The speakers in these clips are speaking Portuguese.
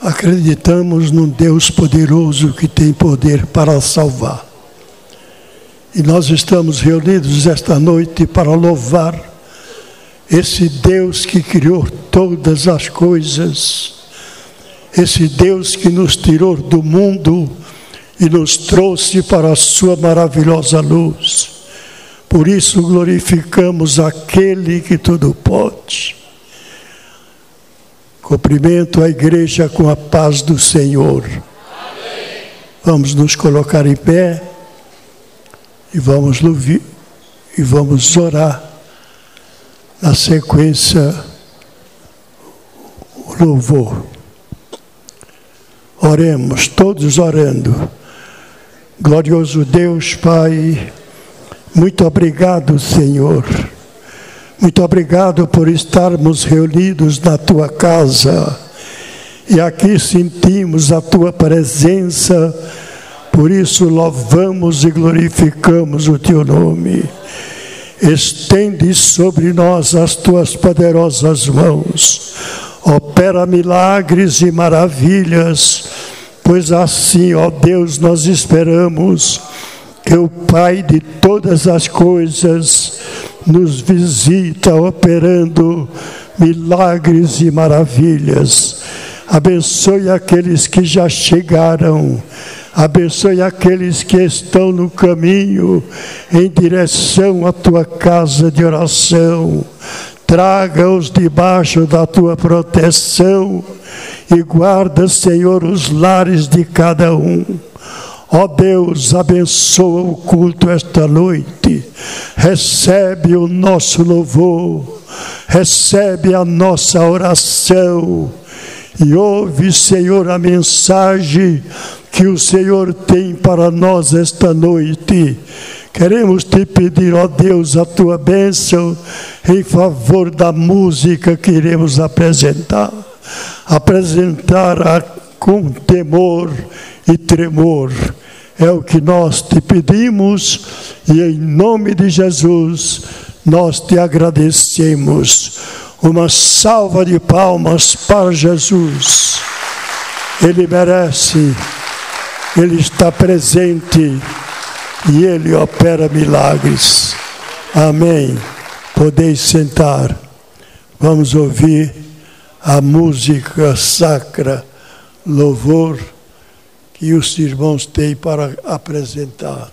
Acreditamos num Deus poderoso que tem poder para salvar. E nós estamos reunidos esta noite para louvar esse Deus que criou todas as coisas, esse Deus que nos tirou do mundo e nos trouxe para a sua maravilhosa luz. Por isso glorificamos aquele que tudo pode. Cumprimento a igreja com a paz do Senhor. Amém. Vamos nos colocar em pé e vamos orar na sequência o louvor. Oremos, todos orando. Glorioso Deus, Pai, muito obrigado, Senhor. Muito obrigado por estarmos reunidos na Tua casa. E aqui sentimos a Tua presença. Por isso louvamos e glorificamos o Teu nome. Estende sobre nós as Tuas poderosas mãos. Opera milagres e maravilhas. Pois assim, ó Deus, nós esperamos que o Pai de todas as coisas nos visita operando milagres e maravilhas. Abençoe aqueles que já chegaram, abençoe aqueles que estão no caminho em direção à Tua casa de oração. Traga-os debaixo da Tua proteção e guarda, Senhor, os lares de cada um. Ó Deus, abençoa o culto esta noite, recebe o nosso louvor, recebe a nossa oração e ouve, Senhor, a mensagem que o Senhor tem para nós esta noite. Queremos te pedir, ó Deus, a Tua bênção em favor da música que iremos apresentar com temor e tremor. É o que nós te pedimos e em nome de Jesus nós te agradecemos. Uma salva de palmas para Jesus. Ele merece, Ele está presente e Ele opera milagres. Amém. Podeis sentar. Vamos ouvir a música sacra, louvor, que os irmãos têm para apresentar.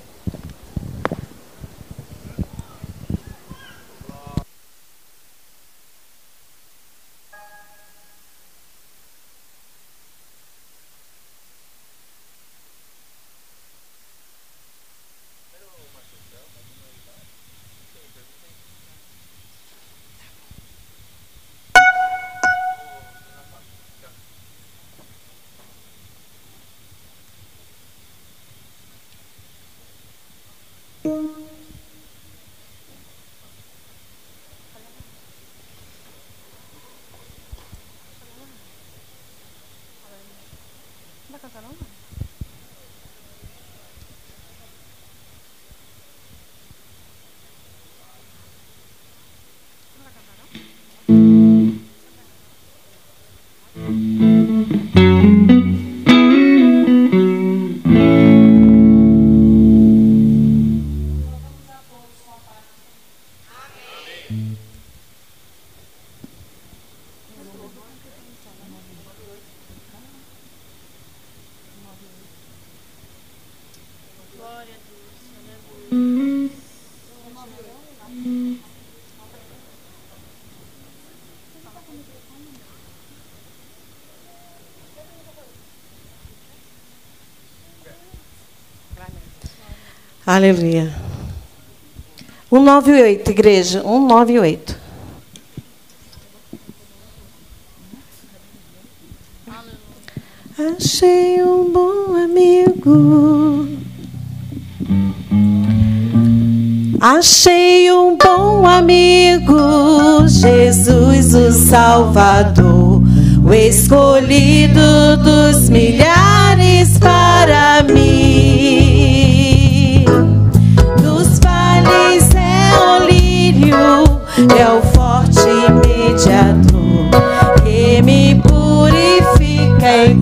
Aleluia. 198, igreja, 198. Achei um bom amigo. Achei um bom amigo, Jesus o Salvador, o escolhido dos milhares para mim. Nos vales é o lírio, é o forte mediador, que me purifica e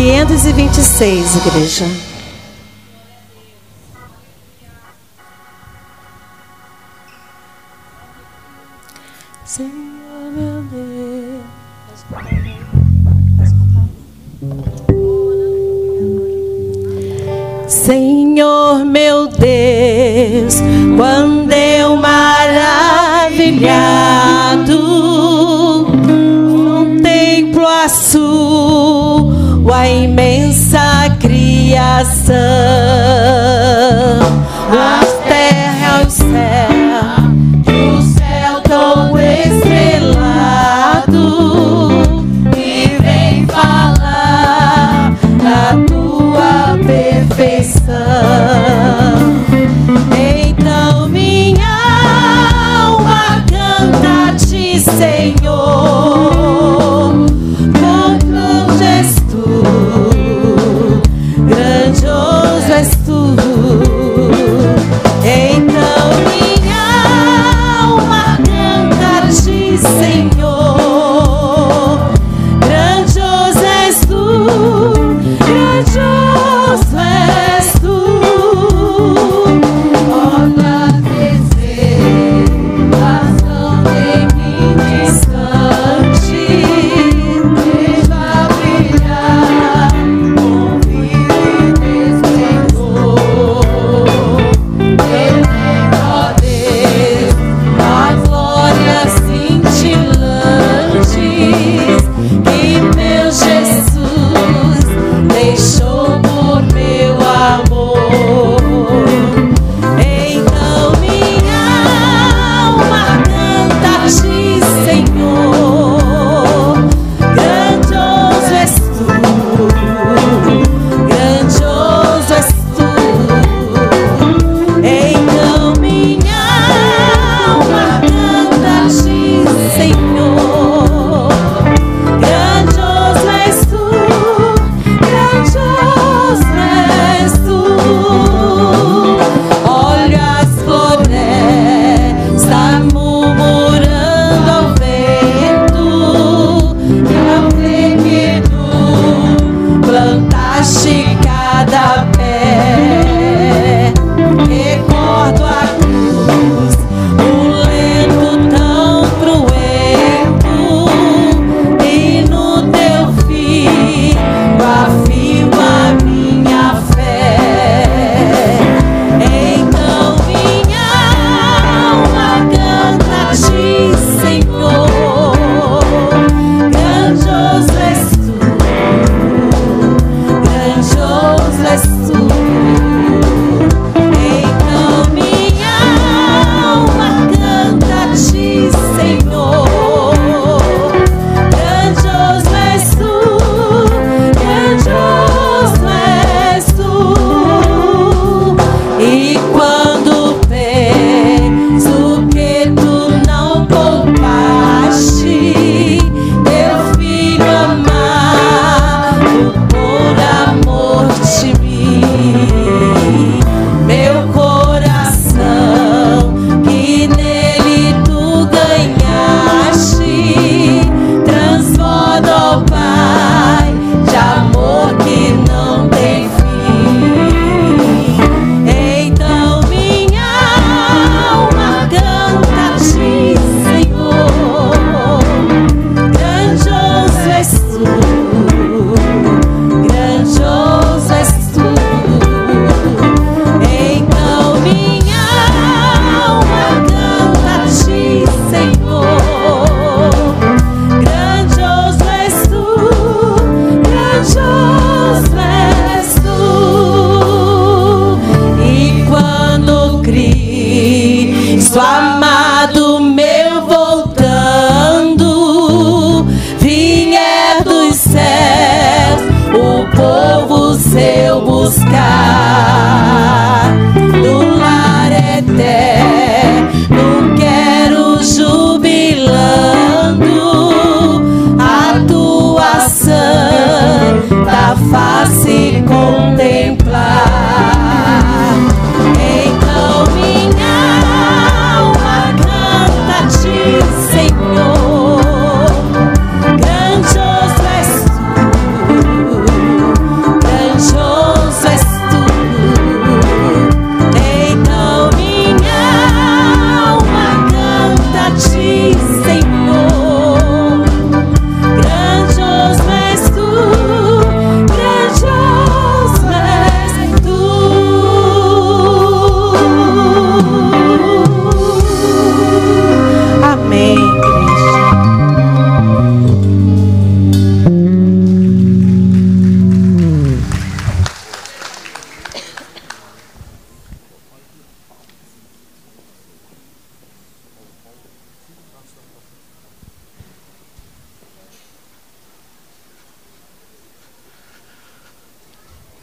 526, igreja. Senhor meu Deus. Senhor meu Deus, quando eu maravilhado contemplo a sua imensa criação, as terras, os céus, e o céu tão estrelado, que vem falar da tua perfeição. Então minha alma canta-te, Senhor, com teu gesto grandioso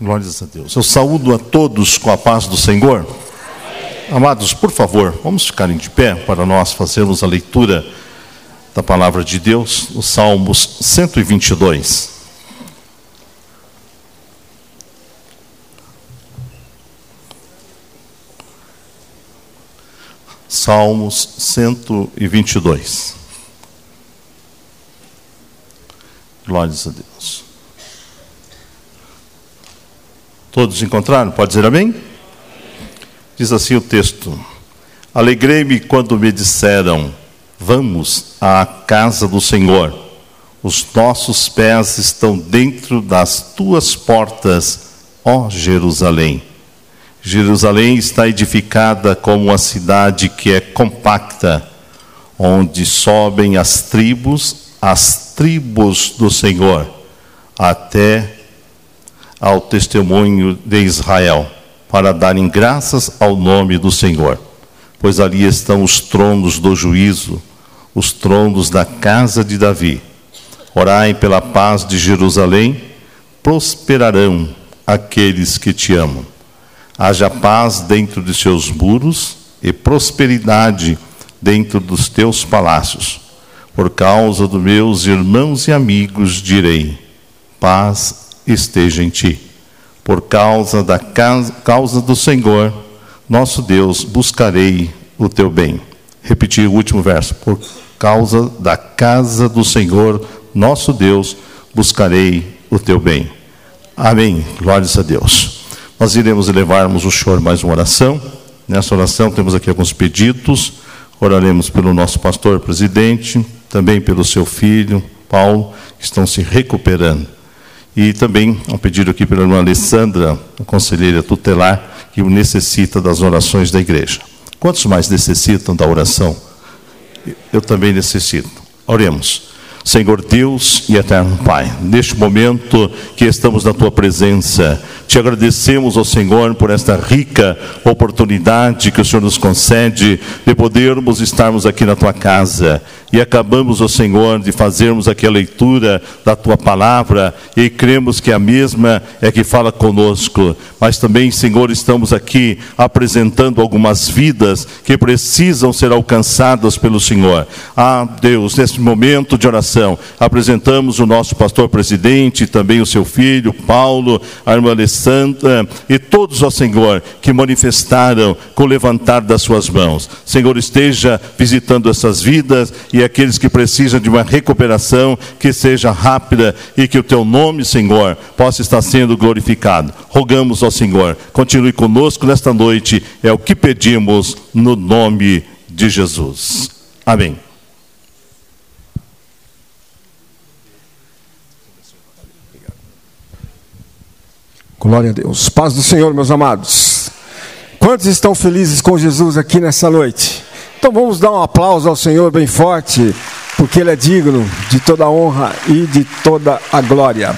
Glórias a Deus. Eu saúdo a todos com a paz do Senhor. Amados, por favor, vamos ficar de pé para nós fazermos a leitura da palavra de Deus, os Salmos 122. Salmos 122. Glórias a Deus. Todos encontraram? Pode dizer amém? Diz assim o texto: Alegrei-me quando me disseram, vamos à casa do Senhor. Os nossos pés estão dentro das tuas portas, ó Jerusalém. Jerusalém está edificada como uma cidade que é compacta, onde sobem as tribos do Senhor, até ao testemunho de Israel, para darem graças ao nome do Senhor. Pois ali estão os tronos do juízo, os tronos da casa de Davi. Orai pela paz de Jerusalém, prosperarão aqueles que te amam. Haja paz dentro de seus muros e prosperidade dentro dos teus palácios. Por causa dos meus irmãos e amigos direi, paz esteja em ti. Por causa da causa do Senhor, nosso Deus, buscarei o teu bem. Repetir o último verso. Por causa da casa do Senhor, nosso Deus, buscarei o teu bem. Amém. Glórias a Deus. Nós iremos elevarmos o Senhor mais uma oração. Nessa oração temos aqui alguns pedidos. Oraremos pelo nosso pastor presidente, também pelo seu filho, Paulo, que estão se recuperando. E também um pedido aqui pela irmã Alessandra, a conselheira tutelar, que necessita das orações da igreja. Quantos mais necessitam da oração? Eu também necessito. Oremos. Senhor Deus e eterno Pai, neste momento que estamos na Tua presença, te agradecemos, ó Senhor, por esta rica oportunidade que o Senhor nos concede de podermos estarmos aqui na Tua casa. E acabamos, ó Senhor, de fazermos aqui a leitura da Tua palavra e cremos que a mesma é que fala conosco. Mas também, Senhor, estamos aqui apresentando algumas vidas que precisam ser alcançadas pelo Senhor. Ah, Deus, neste momento de oração, apresentamos o nosso pastor presidente, também o seu filho, Paulo, a irmã Alessandra e todos, ó Senhor, que manifestaram com o levantar das suas mãos. Senhor, esteja visitando essas vidas e aqueles que precisam de uma recuperação que seja rápida e que o teu nome, Senhor, possa estar sendo glorificado. Rogamos, ó Senhor, continue conosco nesta noite, é o que pedimos no nome de Jesus. Amém. Glória a Deus. Paz do Senhor, meus amados. Quantos estão felizes com Jesus aqui nessa noite? Então vamos dar um aplauso ao Senhor bem forte, porque Ele é digno de toda a honra e de toda a glória.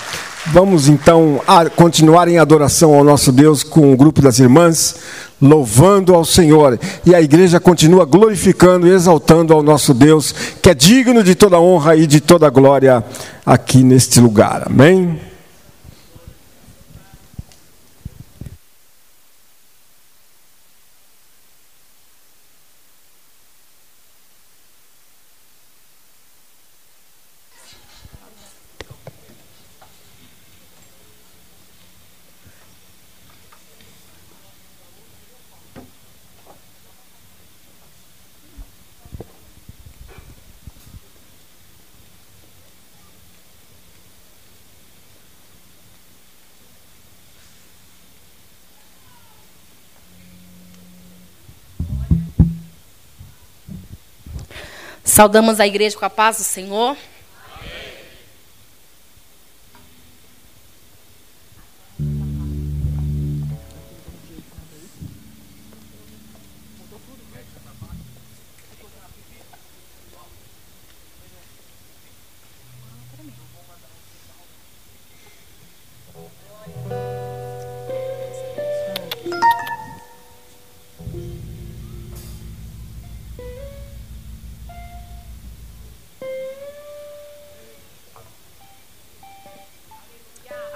Vamos então continuar em adoração ao nosso Deus com o grupo das irmãs, louvando ao Senhor. E a igreja continua glorificando e exaltando ao nosso Deus, que é digno de toda a honra e de toda a glória aqui neste lugar. Amém? Saudamos a igreja com a paz do Senhor.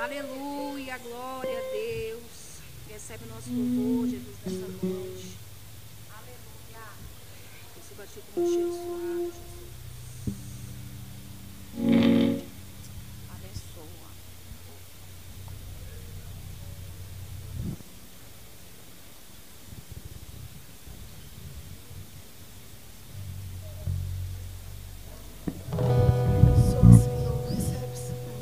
Aleluia, glória a Deus. Recebe o nosso louvor, Jesus, nessa noite. Aleluia. Esse batido com um cheiro suave, Jesus. Abençoa. Abençoa, Senhor. Recebe, Senhor.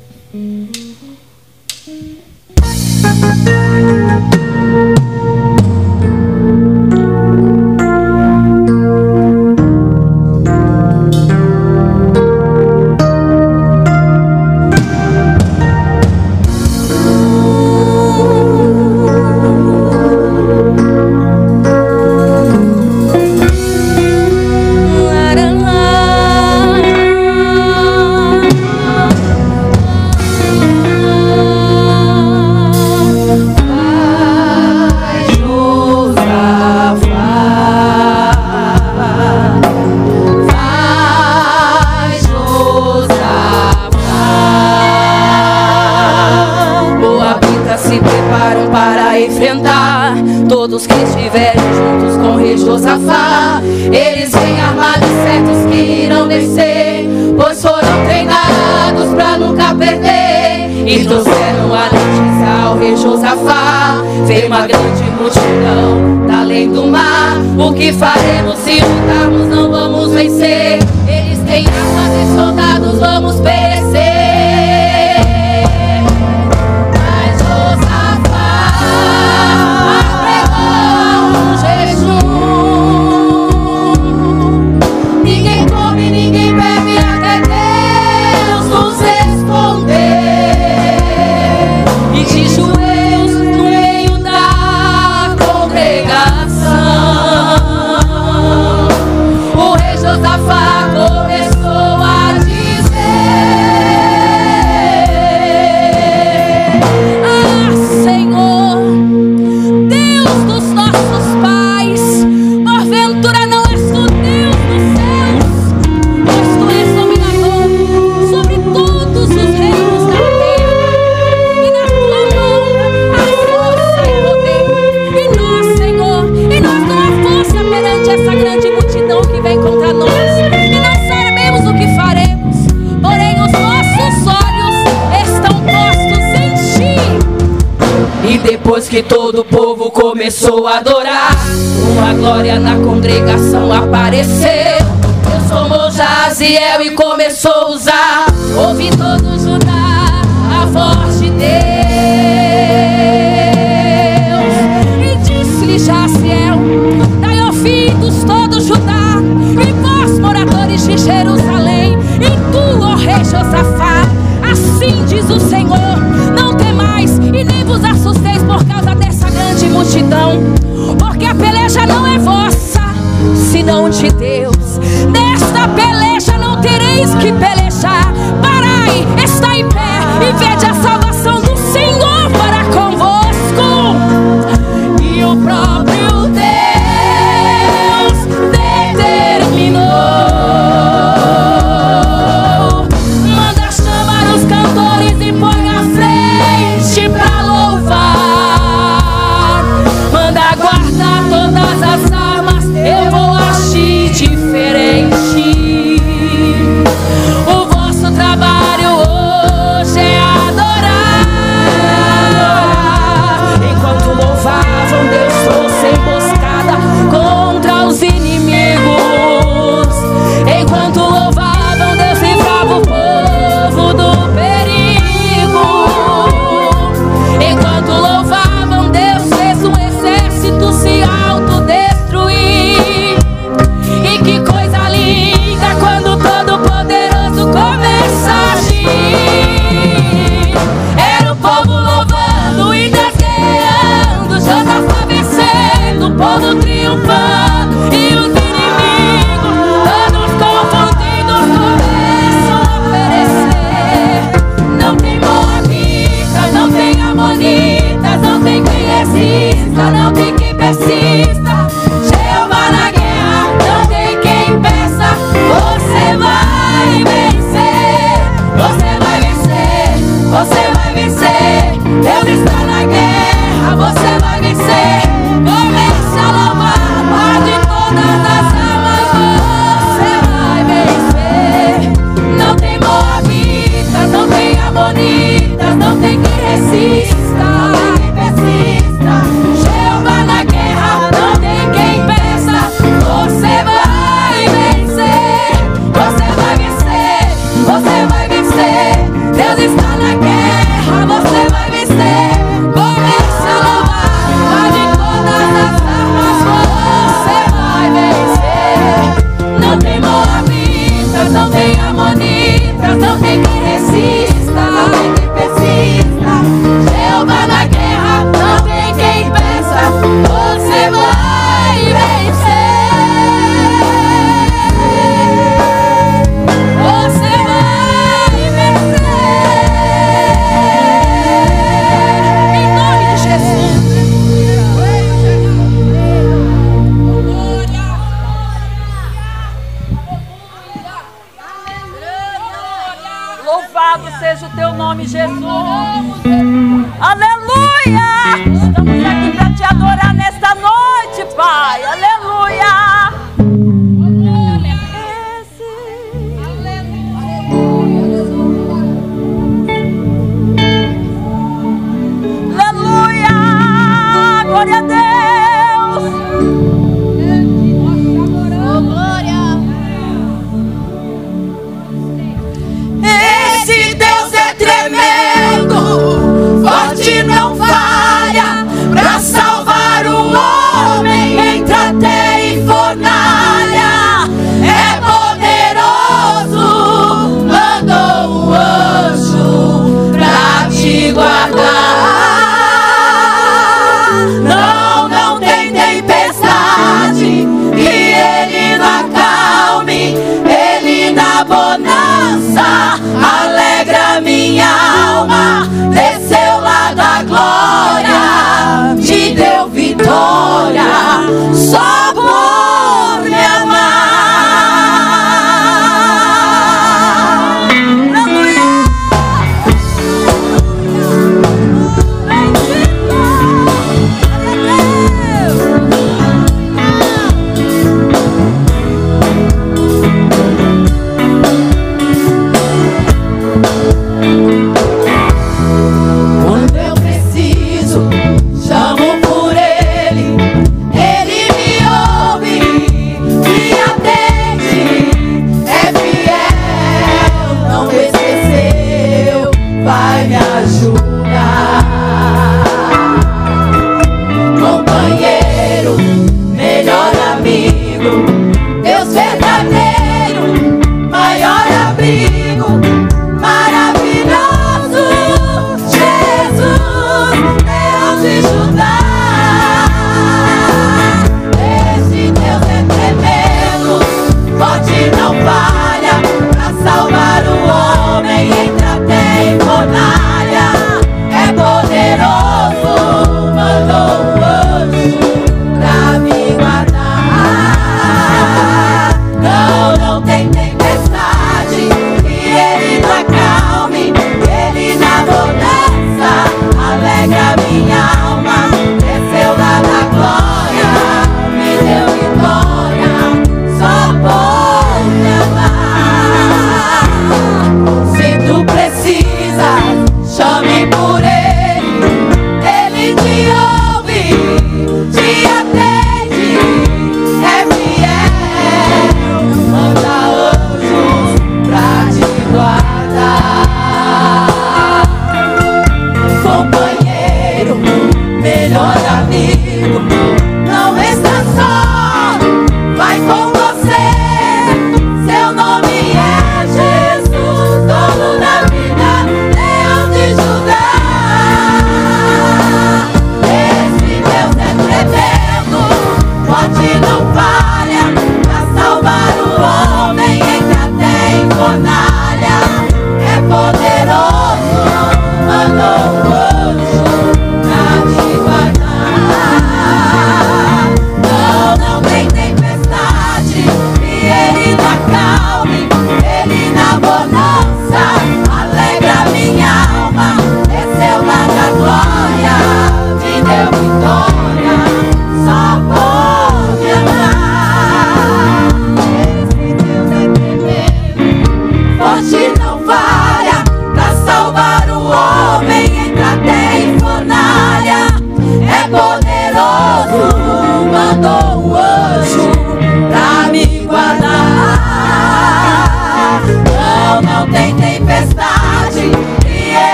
Todos que estiverem juntos com o rei Josafá, eles vêm armados certos que irão descer, pois foram treinados pra nunca perder. E trouxeram a notícia ao rei Josafá. Veio uma grande multidão da além do mar. O que faremos se lutarmos? Não vamos vencer. Eles têm armas e soldados, vamos perecer. Depois que todo o povo começou a adorar, uma glória na congregação apareceu. Eu sou Jaziel e começou a usar. Ouvi todo Judá a voz de Deus. E disse-lhe Jaziel: dai ouvidos todo Judá, e vós moradores de Jerusalém, e tu, ó rei Josafá, assim diz o Senhor: não temais e nem vos assusteis por causa dessa grande multidão, porque a peleja não é vossa, senão de Deus. Nesta peleja não tereis que pelejar. Parai, está em pé e vede a salvação do Senhor para convosco. E o próprio Deus determinou. Manda chamar os cantores e põe à frente pra louvar. Manda guardar todas as armas, eu vou agir diferente. O vosso trabalho hoje é adorar. Enquanto louvavam, Deus trouxe emboscada contra os inimigos. Enquanto louvavam, Deus livrava o povo do perigo. Enquanto louvavam, Deus fez um exército se autodestruir. E que coisa linda quando Todo-Poderoso começa a agir. Era o povo louvando e desguerreando, Josafá vencendo, o povo triunfando, e os inimigos todos confundidos começam a perecer. Não tem moabita, não tem amonitas, não tem quem resista, não tem quem persista. Jeová na guerra, não tem quem peça. Você vai vencer, você vai vencer, você vai vencer. vencer. Deus está na guerra, você vai vencer. Comece a louvar, pode todas as armas, você vai vencer. Não tem moabitas, não tem amonitas, não tem quem resista, Jeová na guerra, não tem quem peça. Você vai vencer, você vai vencer, você vai vencer. Deus está na guerra, você vai vencer. Comece a louvar, pode todas as armas, você vai vencer. Não tem moabitas, não tem amonitas, não tem quem resista, não tem quem persista. Jeová na guerra, não tem quem peça. Você vai vencer. Você vai vencer. Em nome de Jesus. Louvado seja o teu nome, Jesus. Aleluia! Estamos aqui para te adorar nesta noite, Pai. Aleluia! Aleluia! Glória a Deus! Oh, glória. Esse Deus é tremendo, forte não falha, pra salvar o homem entra até em fornalha. É poderoso, mandou o anjo pra te guardar. Não tem tempestade que ele não acalme, ele na bonança alegra minha alma. Desceu lá da glória, te deu vitória, só por me amar. Aleluia!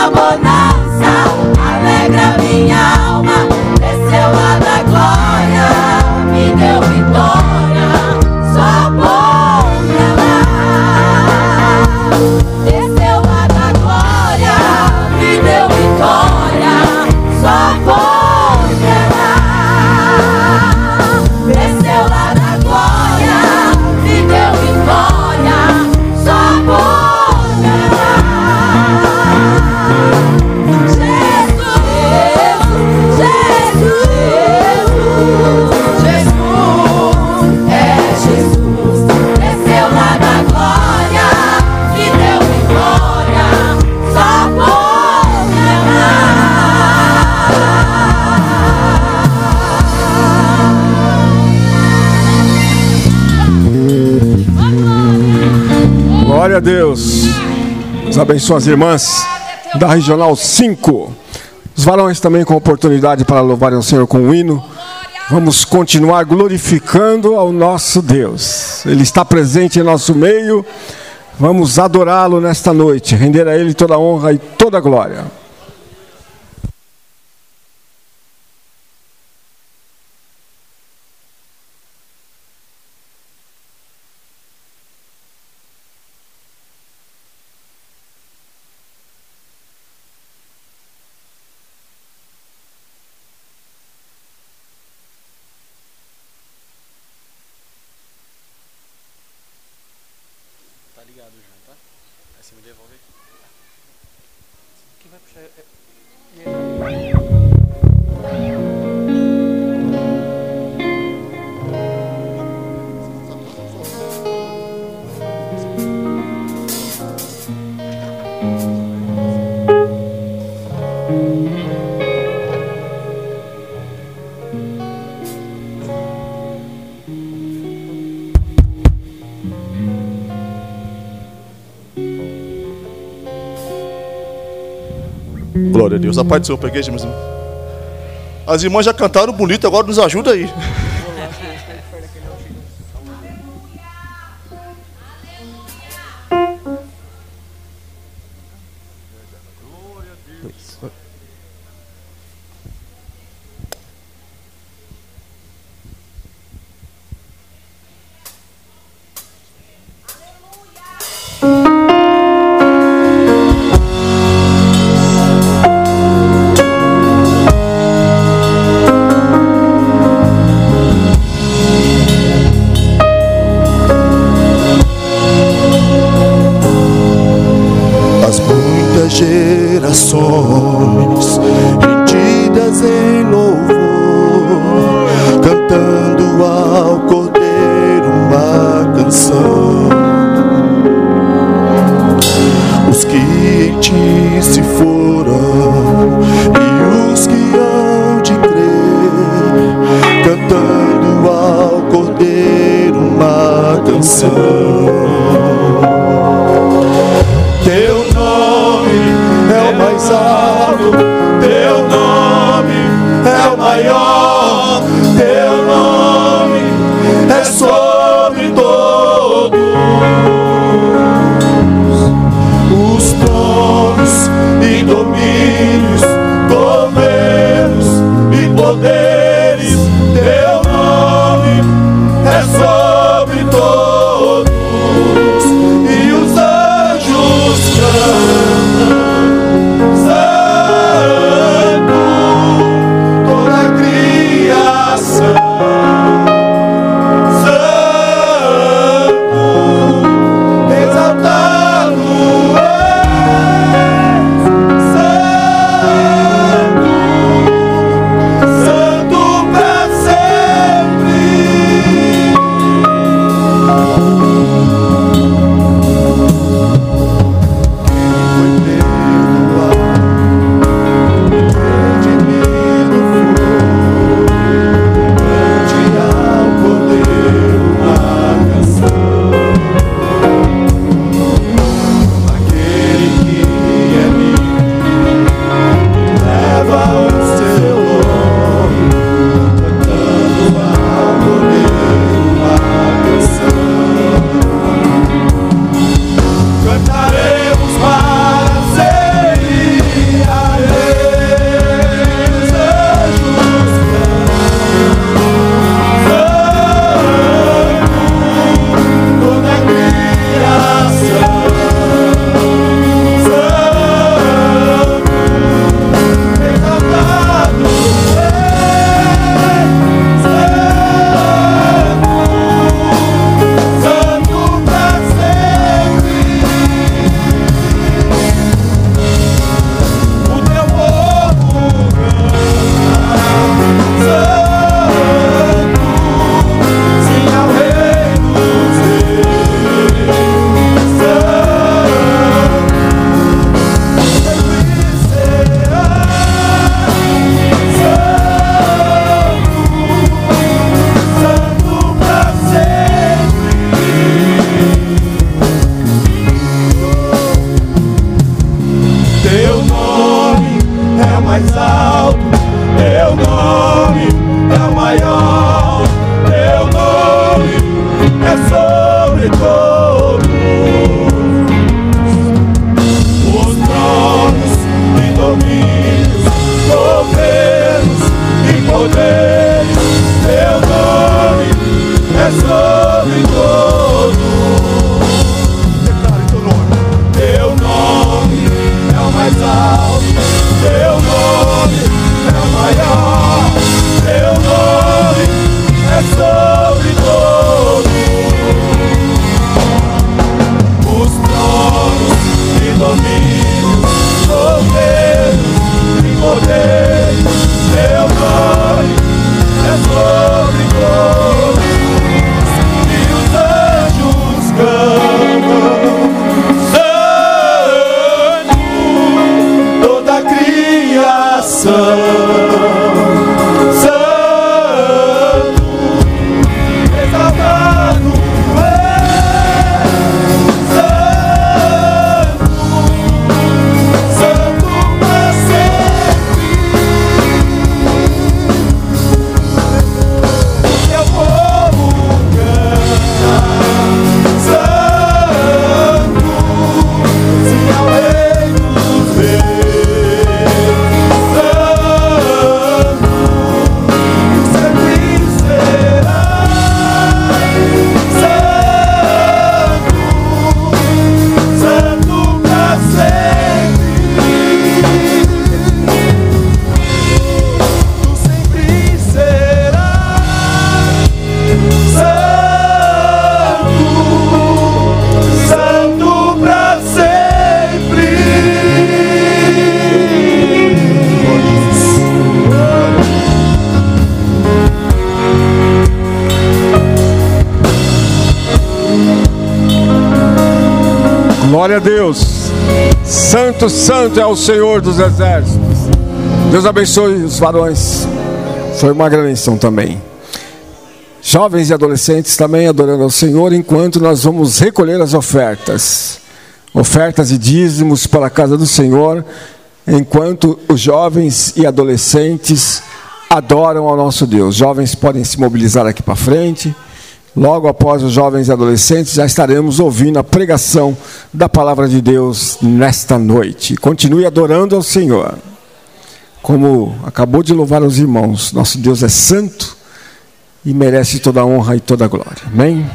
tua bonança alegra minha alma. Desceu lá da glória, me deu vitória, só por ela. Desceu lá da glória, me deu vitória, só por ela. Desceu lá da glória, me deu vitória, só por ela. Glória a Deus. Deus abençoe as irmãs da Regional 5. Os varões também com oportunidade para louvarem o Senhor com o hino. Vamos continuar glorificando ao nosso Deus. Ele está presente em nosso meio. Vamos adorá-lo nesta noite, render a Ele toda a honra e toda a glória. Glória a Deus. A paz do Senhor, peguei, meus irmãos. As irmãs já cantaram bonito, agora nos ajuda aí. Gerações rendidas em louvor, cantando ao Cordeiro uma canção. Os que em ti se foram e os que hão de crer, cantando ao Cordeiro uma canção. Teu nome é o mais alto, teu nome é o maior, teu nome domínios, governos e poderes. Teu nome é sobre todo. Declare teu nome. Teu nome é o mais alto. Teu nome é o maior. Teu nome é sobre todo. Os tronos e domínios, governos e poderes. Teu nome é sobre todos. E os anjos cantam, santo, toda a criação. Santo, exaltado é. Santo, santo pra sempre. Teu povo canta, santo, sim ao Rei dos Reis. Santo, sempre será. Santo, santo pra sempre. Tu sempre serás santo, santo pra sempre. Glória a Deus. Santo, santo é o Senhor dos exércitos. Deus abençoe os varões. Foi uma grande lição também. Jovens e adolescentes também adorando ao Senhor, enquanto nós vamos recolher as ofertas. Ofertas e dízimos para a casa do Senhor, enquanto os jovens e adolescentes adoram ao nosso Deus. Jovens podem se mobilizar aqui para frente. Logo após os jovens e adolescentes, já estaremos ouvindo a pregação da palavra de Deus nesta noite. Continue adorando ao Senhor. Como acabou de louvar os irmãos, nosso Deus é santo e merece toda a honra e toda a glória. Amém?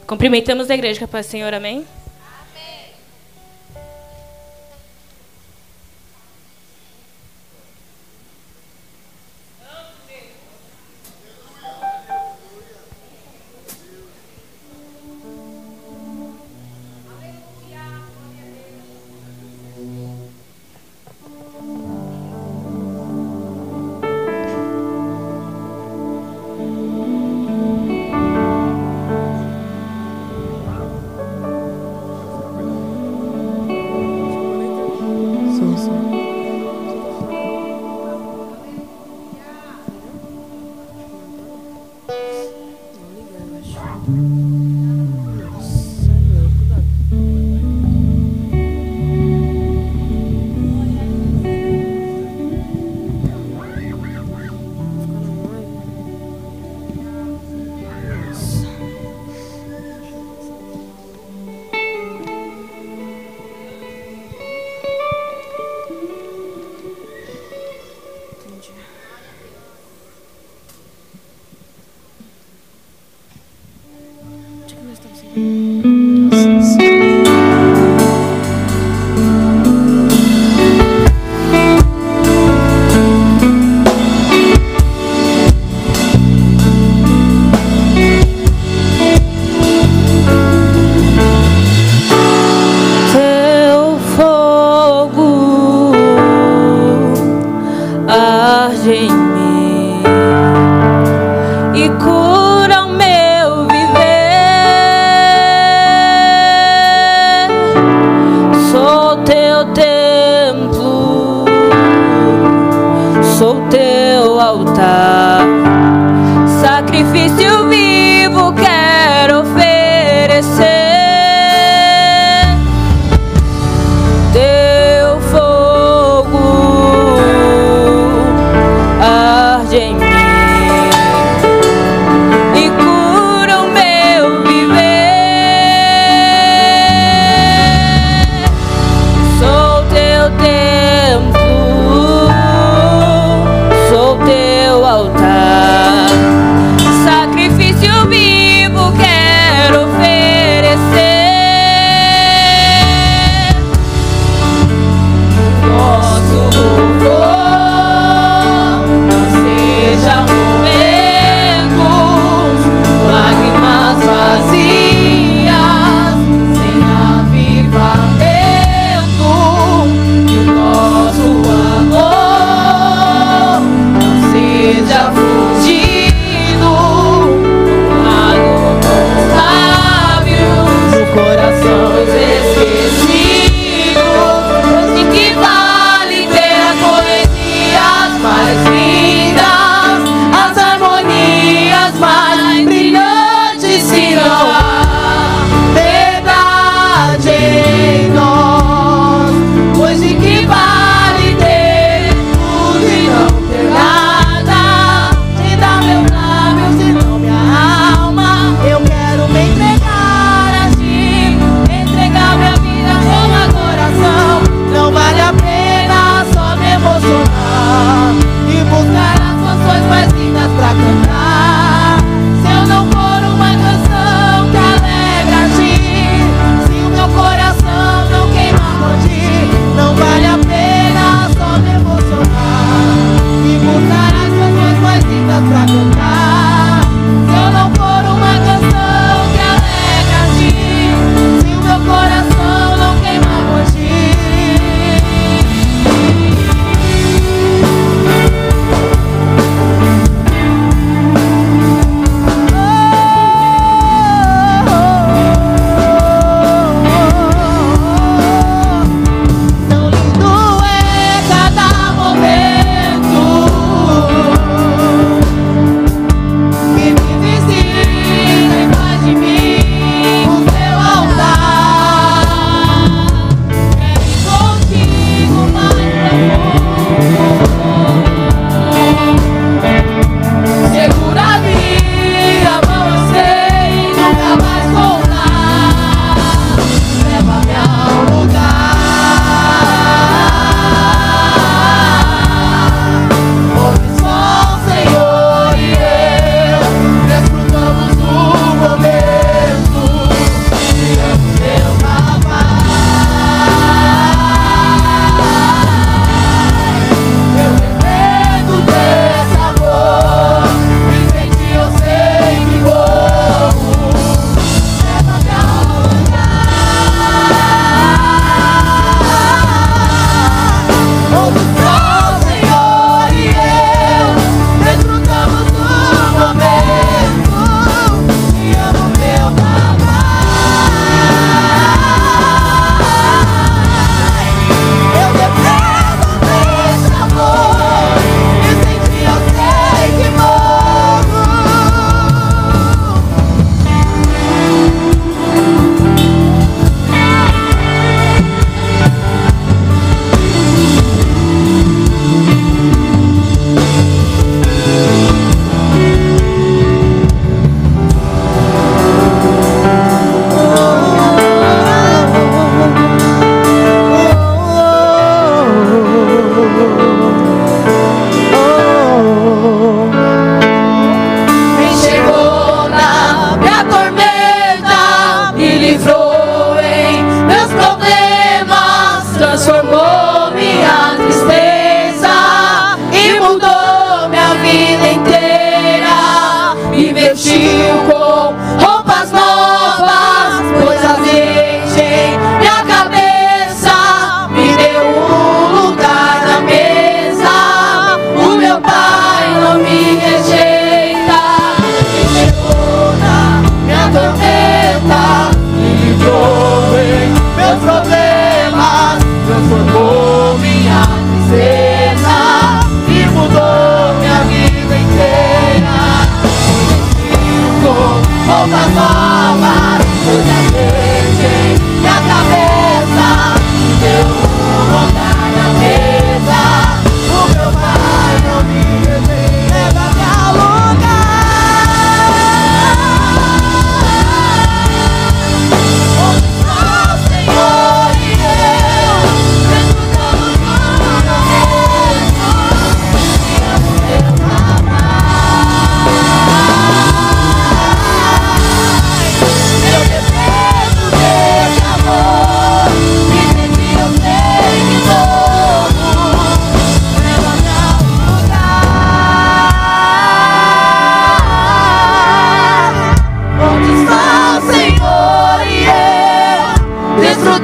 Cumprimentamos a igreja, Pai Senhor, amém? Sacrifício vivo quero oferecer. Teu fogo arde em mim e cura o meu viver. Sou teu templo, sou teu altar. Sacrifício vivo quero oferecer.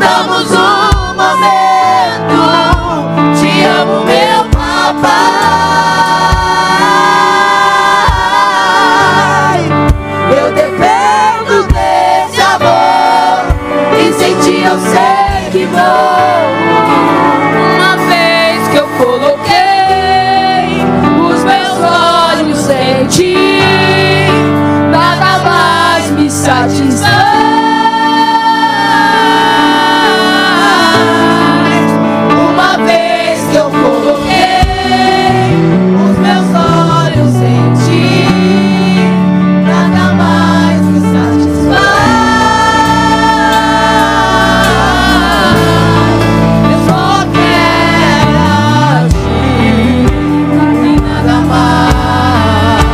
Estamos um momento. Te amo, meu papai. Eu dependo desse amor. E sem ti eu sei que vou. Uma vez que eu coloquei os meus olhos em ti, nada mais me satisfaz. Uma vez que eu coloquei os meus olhos em ti, nada mais me satisfaz. Eu só quero a ti e nada mais,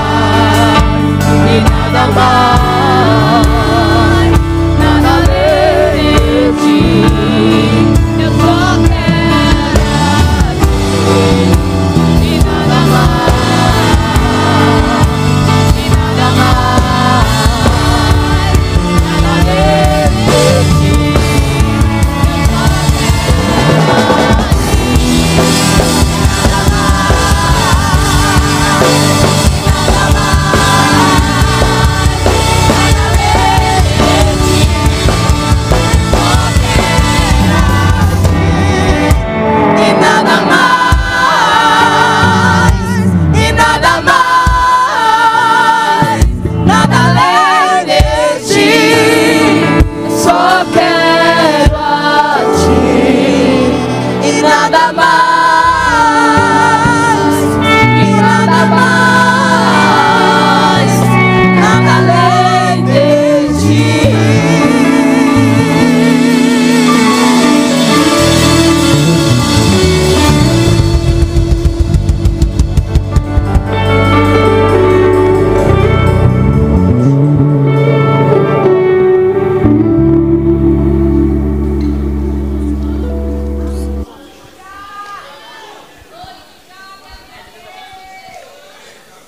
e nada mais, nada além de ti. Eu só quero a ti e nada mais, e nada mais, nada além de ti. E nada mais, e nada mais, nada além de ti. Só quero a ti e nada mais, e nada mais, nada além de ti.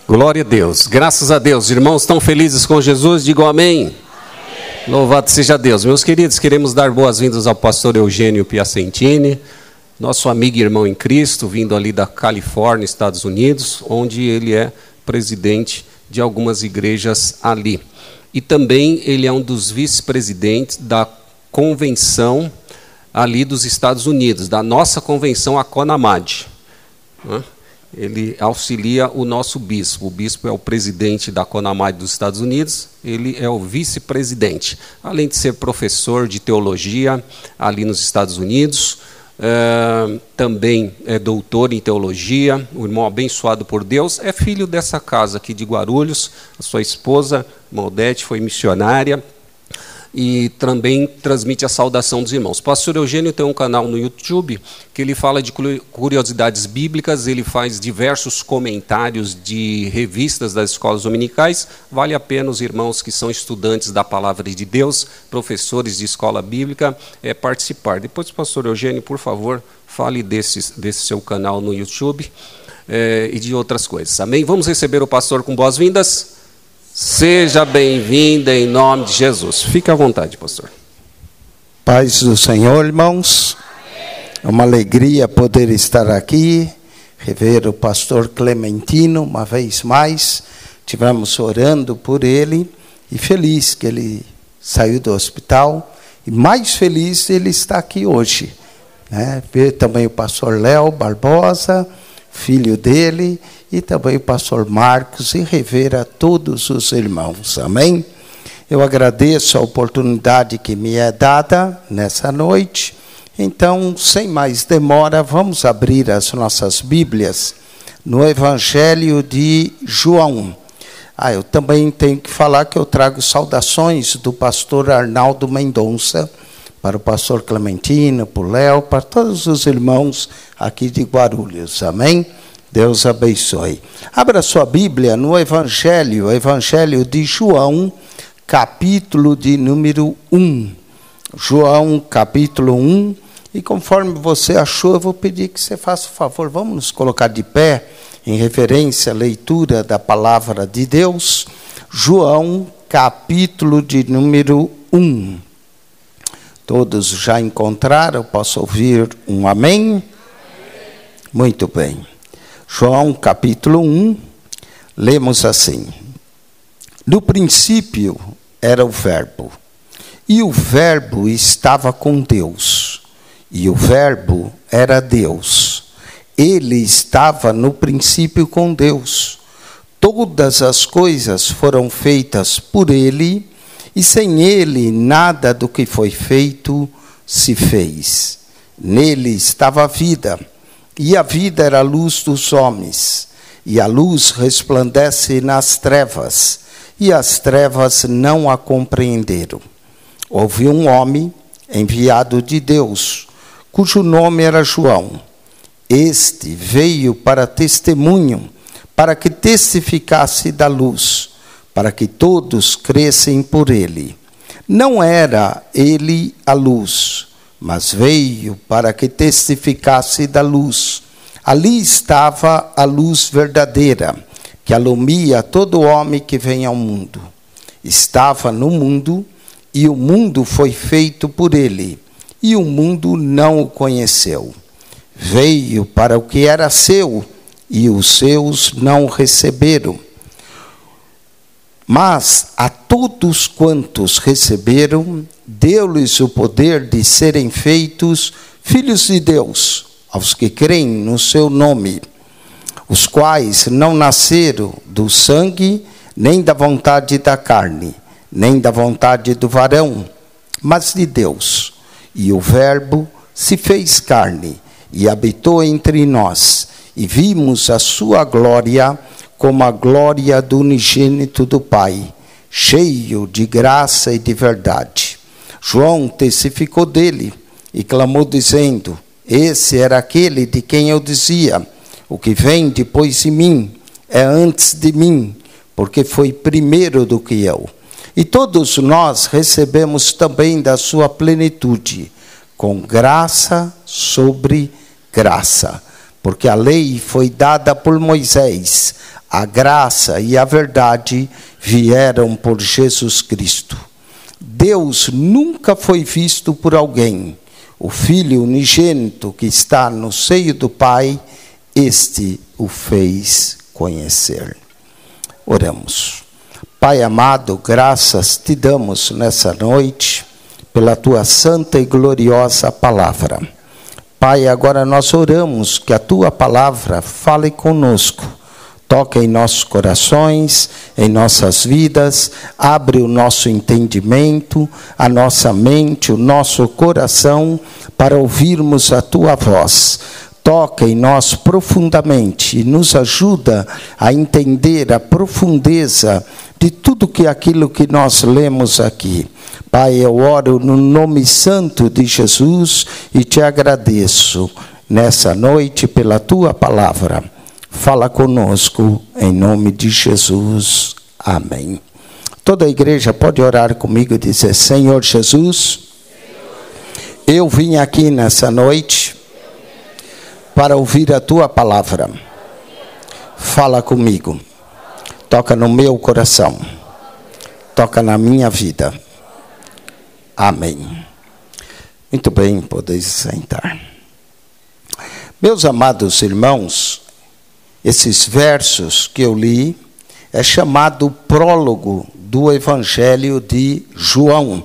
Glória a Deus, graças a Deus. Irmãos, estão felizes com Jesus? Digam amém. Louvado seja Deus. Meus queridos, queremos dar boas-vindas ao pastor Eugênio Piacentini, nosso amigo e irmão em Cristo, vindo ali da Califórnia, Estados Unidos, onde ele é presidente de algumas igrejas ali. E também ele é um dos vice-presidentes da convenção ali dos Estados Unidos, da nossa convenção, a CONAMAD, né? Ele auxilia o nosso bispo. O bispo é o presidente da CONAMAD dos Estados Unidos, ele é o vice-presidente. Além de ser professor de teologia ali nos Estados Unidos, também é doutor em teologia, um irmão abençoado por Deus, é filho dessa casa aqui de Guarulhos. A sua esposa, Maldete, foi missionária e também transmite a saudação dos irmãos. O pastor Eugênio tem um canal no YouTube que ele fala de curiosidades bíblicas, ele faz diversos comentários de revistas das escolas dominicais. Vale a pena os irmãos que são estudantes da palavra de Deus, professores de escola bíblica, participar. Depois, pastor Eugênio, por favor, fale desse seu canal no YouTube e de outras coisas. Amém? Vamos receber o pastor com boas-vindas? Seja bem-vinda em nome de Jesus. Fique à vontade, pastor. Paz do Senhor, irmãos. É uma alegria poder estar aqui, rever o pastor Clementino uma vez mais. Tivemos orando por ele e feliz que ele saiu do hospital. E mais feliz ele está aqui hoje, né? Ver também o pastor Léo Barbosa, filho dele, e também o pastor Marcos, e rever a todos os irmãos. Amém? Eu agradeço a oportunidade que me é dada nessa noite. Então, sem mais demora, vamos abrir as nossas Bíblias no Evangelho de João. Eu também tenho que falar que eu trago saudações do pastor Arnaldo Mendonça, para o pastor Clementino, para o Léo, para todos os irmãos aqui de Guarulhos. Amém? Deus abençoe. Abra sua Bíblia no Evangelho de João, capítulo de número 1. João, capítulo 1. E conforme você achou, eu vou pedir que você faça o favor, vamos nos colocar de pé, em referência à leitura da palavra de Deus. João, capítulo de número 1. Todos já encontraram? Posso ouvir um amém? Muito bem. João capítulo 1, lemos assim: no princípio era o Verbo, e o Verbo estava com Deus, e o Verbo era Deus. Ele estava no princípio com Deus. Todas as coisas foram feitas por ele, e sem ele nada do que foi feito se fez. Nele estava a vida, e a vida era a luz dos homens. E a luz resplandece nas trevas, e as trevas não a compreenderam. Houve um homem enviado de Deus, cujo nome era João. Este veio para testemunho, para que testificasse da luz, para que todos crescem por ele. Não era ele a luz, mas veio para que testificasse da luz. Ali estava a luz verdadeira, que alumia todo homem que vem ao mundo. Estava no mundo, e o mundo foi feito por ele, e o mundo não o conheceu. Veio para o que era seu, e os seus não o receberam. Mas a todos quantos receberam, deu-lhes o poder de serem feitos filhos de Deus, aos que creem no seu nome, os quais não nasceram do sangue, nem da vontade da carne, nem da vontade do varão, mas de Deus. E o Verbo se fez carne, e habitou entre nós, e vimos a sua glória, como a glória do unigênito do Pai, cheio de graça e de verdade. João testificou dele, e clamou dizendo: esse era aquele de quem eu dizia: o que vem depois de mim é antes de mim, porque foi primeiro do que eu. E todos nós recebemos também da sua plenitude, com graça sobre graça. Porque a lei foi dada por Moisés, a graça e a verdade vieram por Jesus Cristo. Deus nunca foi visto por alguém. O Filho unigênito que está no seio do Pai, este o fez conhecer. Oramos. Pai amado, graças te damos nessa noite pela tua santa e gloriosa palavra. Pai, agora nós oramos que a tua palavra fale conosco, toque em nossos corações, em nossas vidas, abre o nosso entendimento, a nossa mente, o nosso coração, para ouvirmos a tua voz. Toca em nós profundamente e nos ajuda a entender a profundeza de tudo aquilo que nós lemos aqui. Pai, eu oro no nome santo de Jesus e te agradeço nessa noite pela tua palavra. Fala conosco em nome de Jesus. Amém. Toda a igreja pode orar comigo e dizer: Senhor Jesus, eu vim aqui nessa noite para ouvir a tua palavra. Fala comigo. Toca no meu coração. Toca na minha vida. Amém. Muito bem, podeis sentar. Meus amados irmãos, esses versos que eu li é chamado prólogo do Evangelho de João.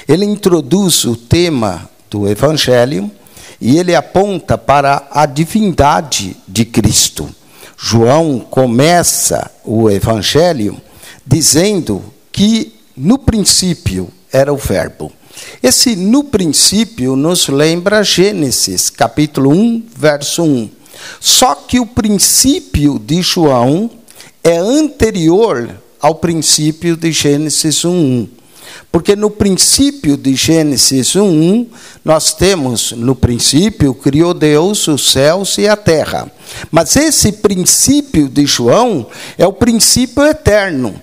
Ele introduz o tema do Evangelho e ele aponta para a divindade de Cristo. João começa o Evangelho dizendo que no princípio era o Verbo. Esse no princípio nos lembra Gênesis, capítulo 1, verso 1. Só que o princípio de João é anterior ao princípio de Gênesis 1:1. Porque no princípio de Gênesis 1:1, nós temos, no princípio, criou Deus os céus e a terra. Mas esse princípio de João é o princípio eterno,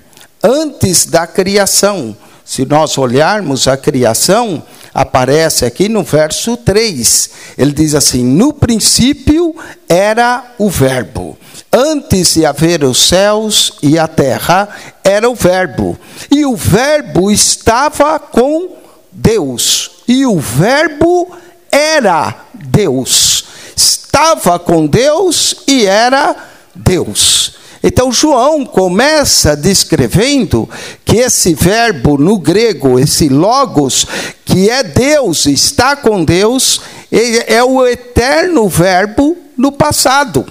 antes da criação. Se nós olharmos a criação, aparece aqui no verso 3. Ele diz assim: no princípio era o Verbo. Antes de haver os céus e a terra, era o Verbo. E o Verbo estava com Deus. e o Verbo era Deus. Estava com Deus e era Deus. Então João começa descrevendo que esse verbo no grego, esse logos, que é Deus, está com Deus, é o eterno verbo no passado.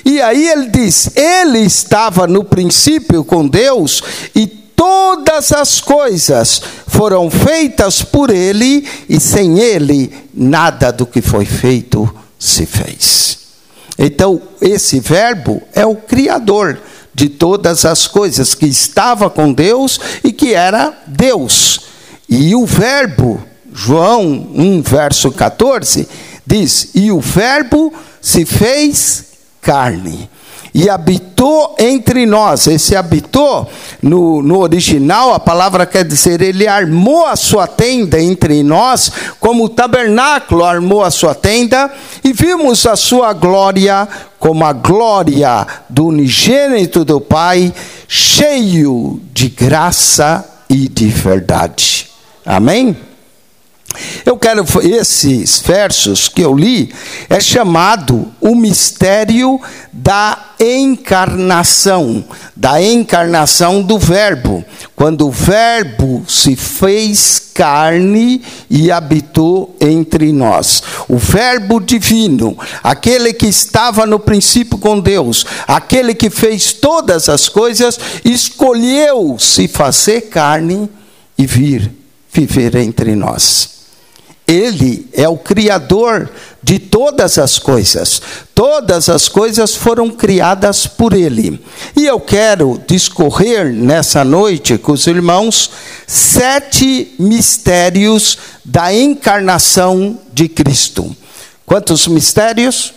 E aí ele diz, ele estava no princípio com Deus e todas as coisas foram feitas por ele e sem ele nada do que foi feito se fez. Então, esse verbo é o Criador de todas as coisas, que estava com Deus e que era Deus. E o verbo, João 1, verso 14, diz, e o verbo se fez carne e habitou entre nós. Esse habitou, no original, a palavra quer dizer, ele armou a sua tenda entre nós, como o tabernáculo armou a sua tenda, e vimos a sua glória, como a glória do unigênito do Pai, cheio de graça e de verdade. Amém? Eu quero, esses versos que eu li, é chamado o mistério da encarnação do verbo, quando o verbo se fez carne e habitou entre nós. O verbo divino, aquele que estava no princípio com Deus, aquele que fez todas as coisas, escolheu se fazer carne e vir viver entre nós. Ele é o Criador de todas as coisas. Todas as coisas foram criadas por Ele. E eu quero discorrer nessa noite com os irmãos 7 mistérios da encarnação de Cristo. Quantos mistérios?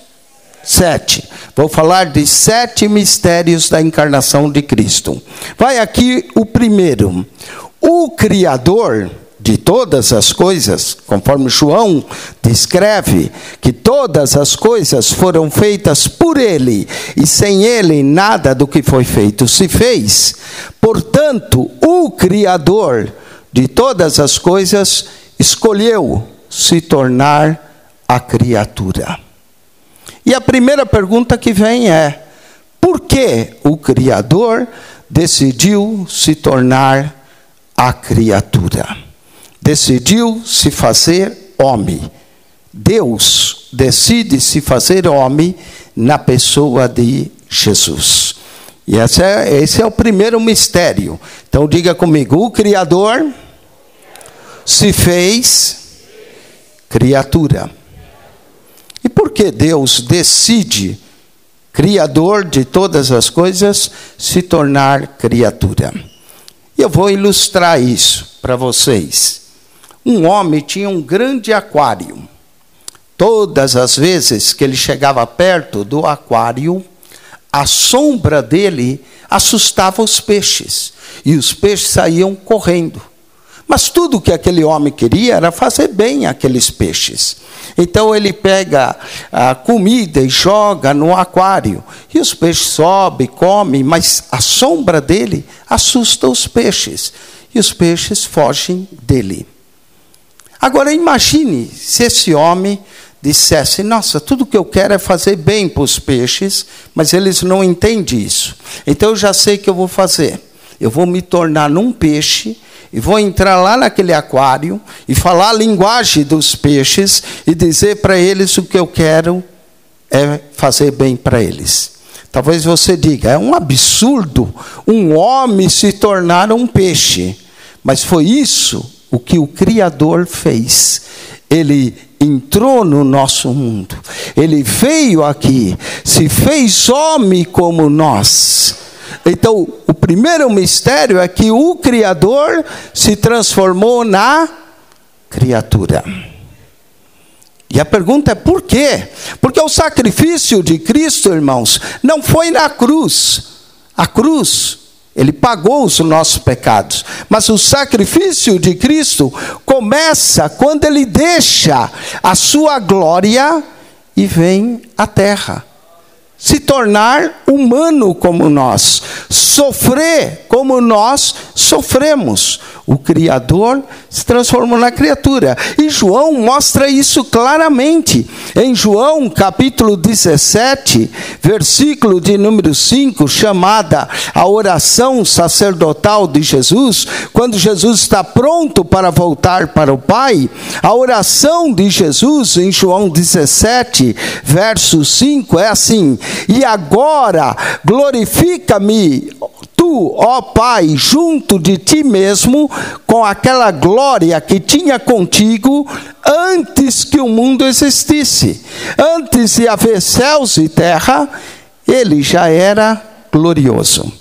7. Vou falar de 7 mistérios da encarnação de Cristo. Vai aqui o primeiro. O Criador de todas as coisas, conforme João descreve, que todas as coisas foram feitas por Ele, e sem Ele nada do que foi feito se fez. Portanto, o Criador de todas as coisas escolheu se tornar a criatura. E a primeira pergunta que vem é, por que o Criador decidiu se tornar a criatura? Decidiu se fazer homem. Deus decide se fazer homem na pessoa de Jesus. E esse é o primeiro mistério. Então diga comigo, o Criador se fez criatura. E por que Deus decide, Criador de todas as coisas, se tornar criatura? E eu vou ilustrar isso para vocês. Um homem tinha um grande aquário. Todas as vezes que ele chegava perto do aquário, a sombra dele assustava os peixes. E os peixes saíam correndo. Mas tudo que aquele homem queria era fazer bem aqueles peixes. Então ele pega a comida e joga no aquário. E os peixes sobem, comem, mas a sombra dele assusta os peixes. E os peixes fogem dele. Agora imagine se esse homem dissesse, nossa, tudo que eu quero é fazer bem para os peixes, mas eles não entendem isso. Então eu já sei o que eu vou fazer. Eu vou me tornar num peixe e vou entrar lá naquele aquário e falar a linguagem dos peixes e dizer para eles o que eu quero é fazer bem para eles. Talvez você diga, é um absurdo um homem se tornar um peixe. Mas foi isso o que o Criador fez. Ele entrou no nosso mundo. Ele veio aqui, se fez homem como nós. Então, o primeiro mistério é que o Criador se transformou na criatura. E a pergunta é por quê? Porque o sacrifício de Cristo, irmãos, não foi na cruz. A cruz, Ele pagou os nossos pecados. Mas o sacrifício de Cristo começa quando Ele deixa a sua glória e vem à terra. Se tornar humano como nós. Sofrer como nós sofremos. O Criador se transformou na criatura. E João mostra isso claramente. Em João, capítulo 17, versículo de número 5, chamada a oração sacerdotal de Jesus, quando Jesus está pronto para voltar para o Pai, a oração de Jesus em João 17, verso 5, é assim: e agora glorifica-me tu, ó Pai, junto de ti mesmo, com aquela glória que tinha contigo antes que o mundo existisse. Antes de haver céus e terra, ele já era glorioso.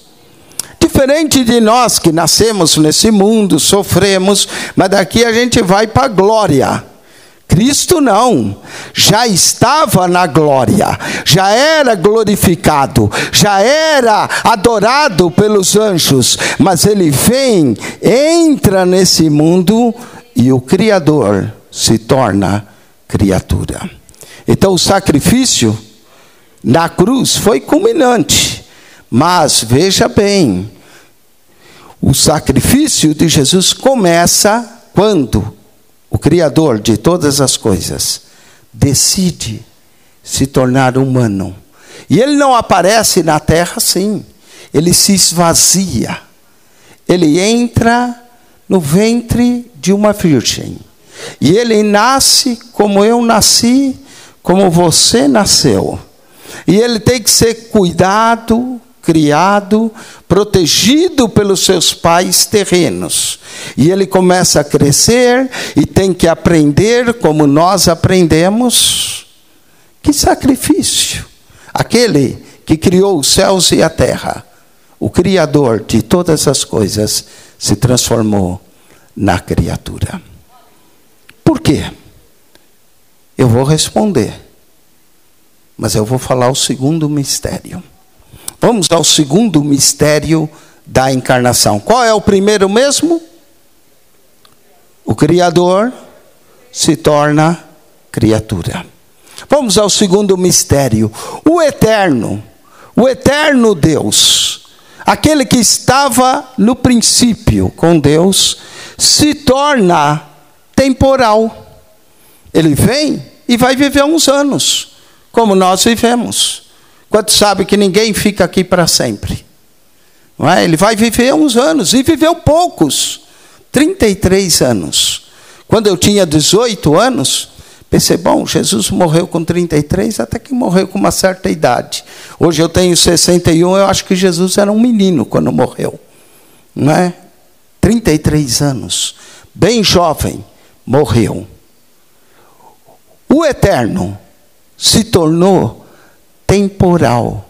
Diferente de nós que nascemos nesse mundo, sofremos, mas daqui a gente vai para a glória. Cristo não, já estava na glória, já era glorificado, já era adorado pelos anjos, mas ele vem, entra nesse mundo e o Criador se torna criatura. Então o sacrifício na cruz foi culminante, mas veja bem, o sacrifício de Jesus começa quando o Criador de todas as coisas decide se tornar humano. E ele não aparece na terra assim. Ele se esvazia. Ele entra no ventre de uma virgem. E ele nasce como eu nasci, como você nasceu. E ele tem que ser cuidado, criado, protegido pelos seus pais terrenos. E ele começa a crescer e tem que aprender como nós aprendemos. Que sacrifício! Aquele que criou os céus e a terra, o Criador de todas as coisas, se transformou na criatura. Por quê? Eu vou responder, mas eu vou falar o segundo mistério. Vamos ao segundo mistério da encarnação. Qual é o primeiro mesmo? O Criador se torna criatura. Vamos ao segundo mistério. O eterno Deus, aquele que estava no princípio com Deus, se torna temporal. Ele vem e vai viver uns anos, como nós vivemos. Quanto sabe que ninguém fica aqui para sempre? Não é? Ele vai viver uns anos, e viveu poucos, 33 anos. Quando eu tinha 18 anos, pensei, bom, Jesus morreu com 33, até que morreu com uma certa idade. Hoje eu tenho 61, eu acho que Jesus era um menino quando morreu. Não é? 33 anos, bem jovem, morreu. O eterno se tornou temporal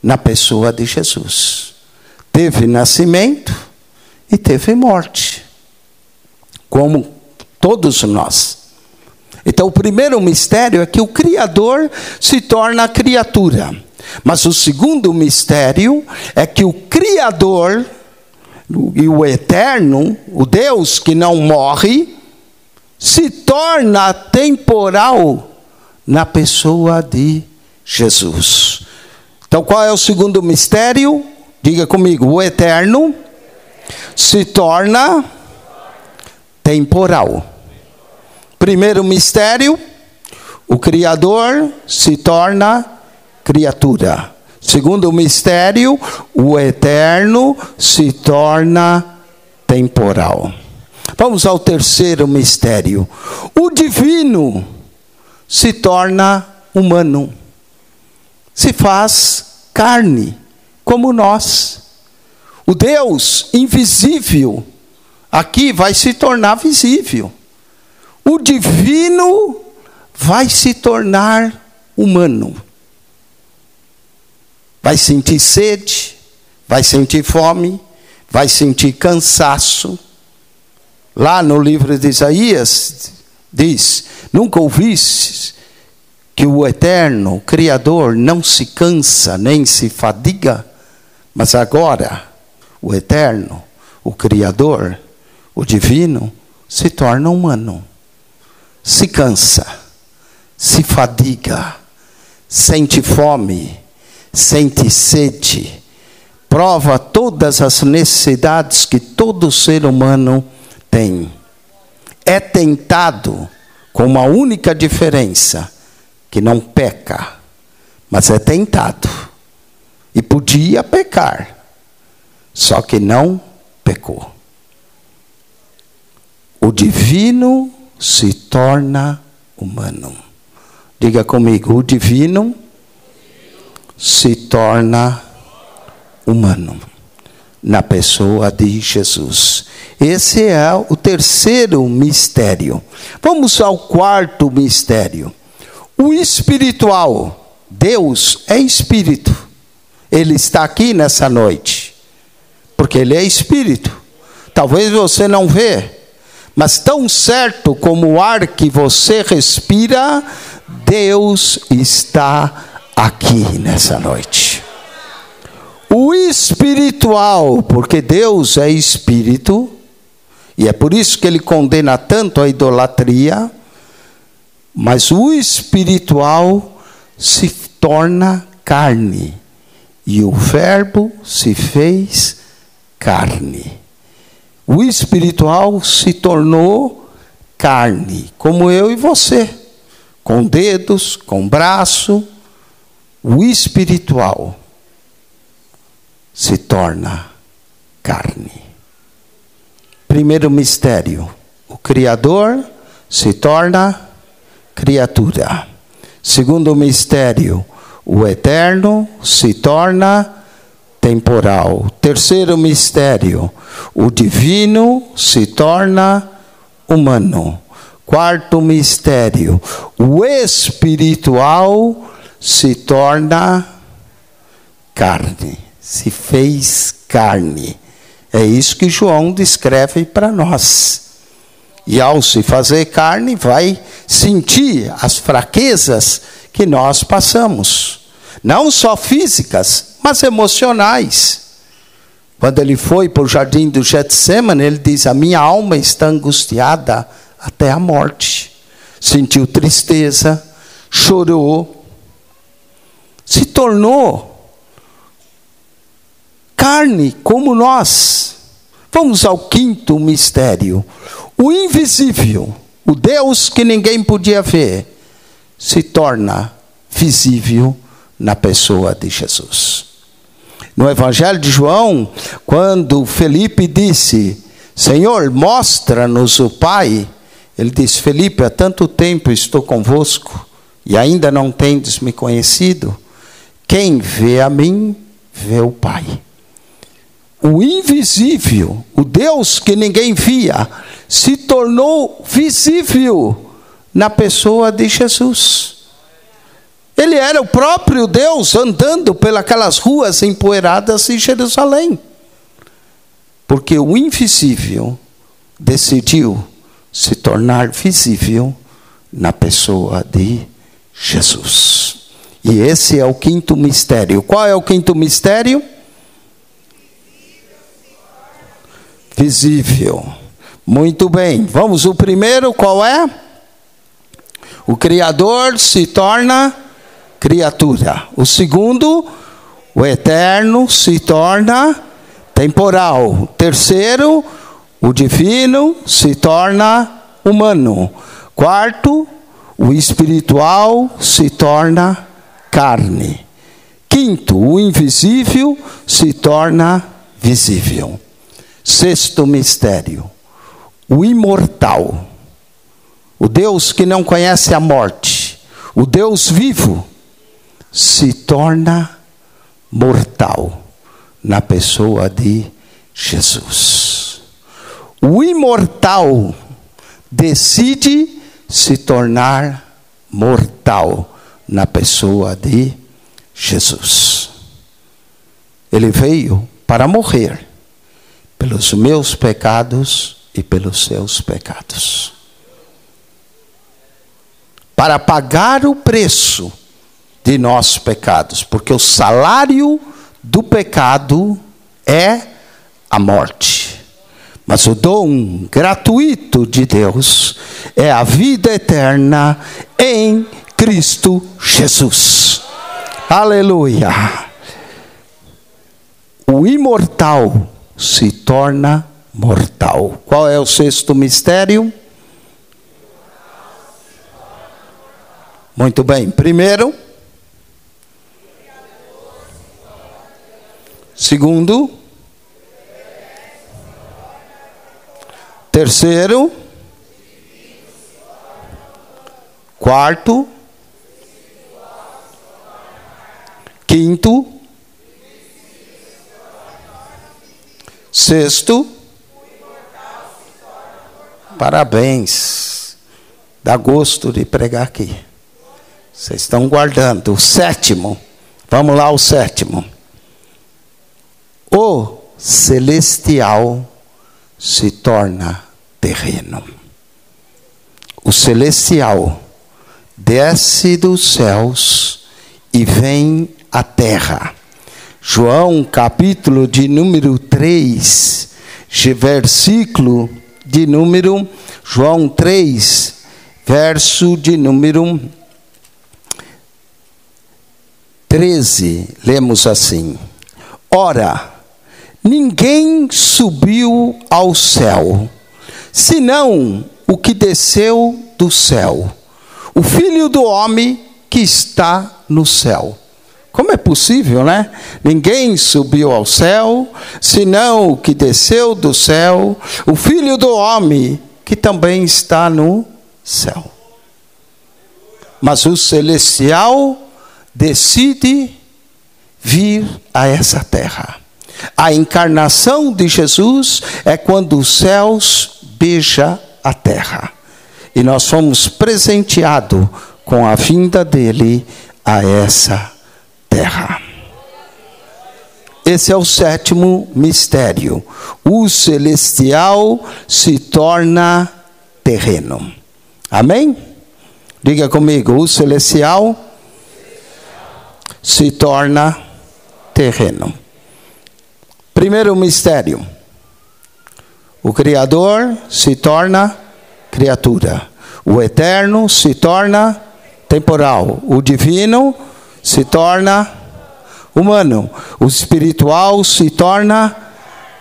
na pessoa de Jesus. Teve nascimento e teve morte, como todos nós. Então o primeiro mistério é que o Criador se torna criatura. Mas o segundo mistério é que o Criador e o eterno, o Deus que não morre, se torna temporal na pessoa de Jesus. Então qual é o segundo mistério? Diga comigo, o eterno se torna temporal. Primeiro mistério, o Criador se torna criatura. Segundo mistério, o eterno se torna temporal. Vamos ao terceiro mistério. O divino se torna humano. Se faz carne, como nós. O Deus invisível, aqui vai se tornar visível. O divino vai se tornar humano. Vai sentir sede, vai sentir fome, vai sentir cansaço. Lá no livro de Isaías, diz, nunca ouvistes que o eterno, o Criador, não se cansa nem se fadiga? Mas agora, o eterno, o Criador, o divino, se torna humano. Se cansa, se fadiga, sente fome, sente sede, prova todas as necessidades que todo ser humano tem. É tentado com uma única diferença, que não peca, mas é tentado. E podia pecar, só que não pecou. O divino se torna humano. Diga comigo, o divino se torna humano na pessoa de Jesus. Esse é o terceiro mistério. Vamos ao quarto mistério. O espiritual. Deus é espírito. Ele está aqui nessa noite, porque ele é espírito. Talvez você não vê, mas tão certo como o ar que você respira, Deus está aqui nessa noite. O espiritual, porque Deus é espírito, e é por isso que ele condena tanto a idolatria, mas o espiritual se torna carne, e o verbo se fez carne. O espiritual se tornou carne, como eu e você, com dedos, com braço. O espiritual se torna carne. Primeiro mistério, o Criador se torna criatura. Segundo mistério, o eterno se torna temporal. Terceiro mistério, o divino se torna humano. Quarto mistério, o espiritual se torna carne, se fez carne. É isso que João descreve para nós. E ao se fazer carne, vai sentir as fraquezas que nós passamos. Não só físicas, mas emocionais. Quando ele foi para o jardim do Getsemane, ele diz: a minha alma está angustiada até a morte. Sentiu tristeza, chorou, se tornou carne como nós. Vamos ao quinto mistério. O invisível, o Deus que ninguém podia ver, se torna visível na pessoa de Jesus. No Evangelho de João, quando Felipe disse: Senhor, mostra-nos o Pai, ele disse: Felipe, há tanto tempo estou convosco e ainda não tendes me conhecido. Quem vê a mim, vê o Pai. O invisível, o Deus que ninguém via, se tornou visível na pessoa de Jesus. Ele era o próprio Deus andando pelas ruas empoeiradas de Jerusalém. Porque o invisível decidiu se tornar visível na pessoa de Jesus. E esse é o quinto mistério. Qual é o quinto mistério? Visível. Muito bem. Vamos, o primeiro qual é? O Criador se torna criatura. O segundo, o eterno se torna temporal. O terceiro, o divino se torna humano. Quarto, o espiritual se torna carne. Quinto, o invisível se torna visível. Sexto mistério, o imortal. O Deus que não conhece a morte, o Deus vivo, se torna mortal na pessoa de Jesus. O imortal decide se tornar mortal na pessoa de Jesus. Ele veio para morrer pelos meus pecados e pelos seus pecados, para pagar o preço de nossos pecados, porque o salário do pecado é a morte, mas o dom gratuito de Deus é a vida eterna em Cristo Jesus. Aleluia. o imortal se torna mortal. Qual é o sexto mistério? Muito bem. Primeiro. Segundo. Terceiro. Quarto. Quinto. Sexto. Parabéns. Dá gosto de pregar aqui. Vocês estão guardando. O sétimo. Vamos lá, o sétimo. O celestial se torna terreno. O celestial desce dos céus e vem à terra. João, capítulo de número 3, versículo de número, João 3, verso de número 13, lemos assim: ora, ninguém subiu ao céu, senão o que desceu do céu, o Filho do homem que está no céu. Como é possível, né? Ninguém subiu ao céu, senão o que desceu do céu, o Filho do homem que também está no céu. Mas o celestial decide vir a essa terra. A encarnação de Jesus é quando os céus beijam a terra. E nós fomos presenteados com a vinda dele a essa terra. Esse é o sétimo mistério. O celestial se torna terreno. Amém? Diga comigo, o celestial se torna terreno. Primeiro mistério. O Criador se torna criatura. O eterno se torna temporal. O divino se torna humano. O espiritual se torna,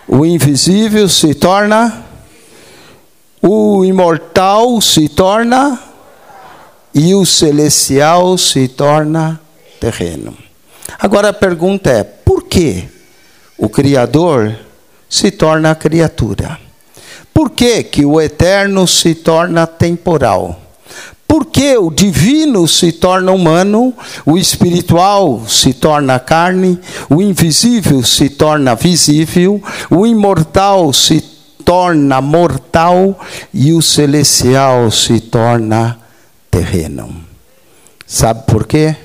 o invisível se torna, o imortal se torna, e o celestial se torna terreno. Agora a pergunta é, por que o Criador se torna criatura? Por que que o eterno se torna temporal? Por que o divino se torna humano, o espiritual se torna carne, o invisível se torna visível, o imortal se torna mortal e o celestial se torna terreno? Sabe por quê?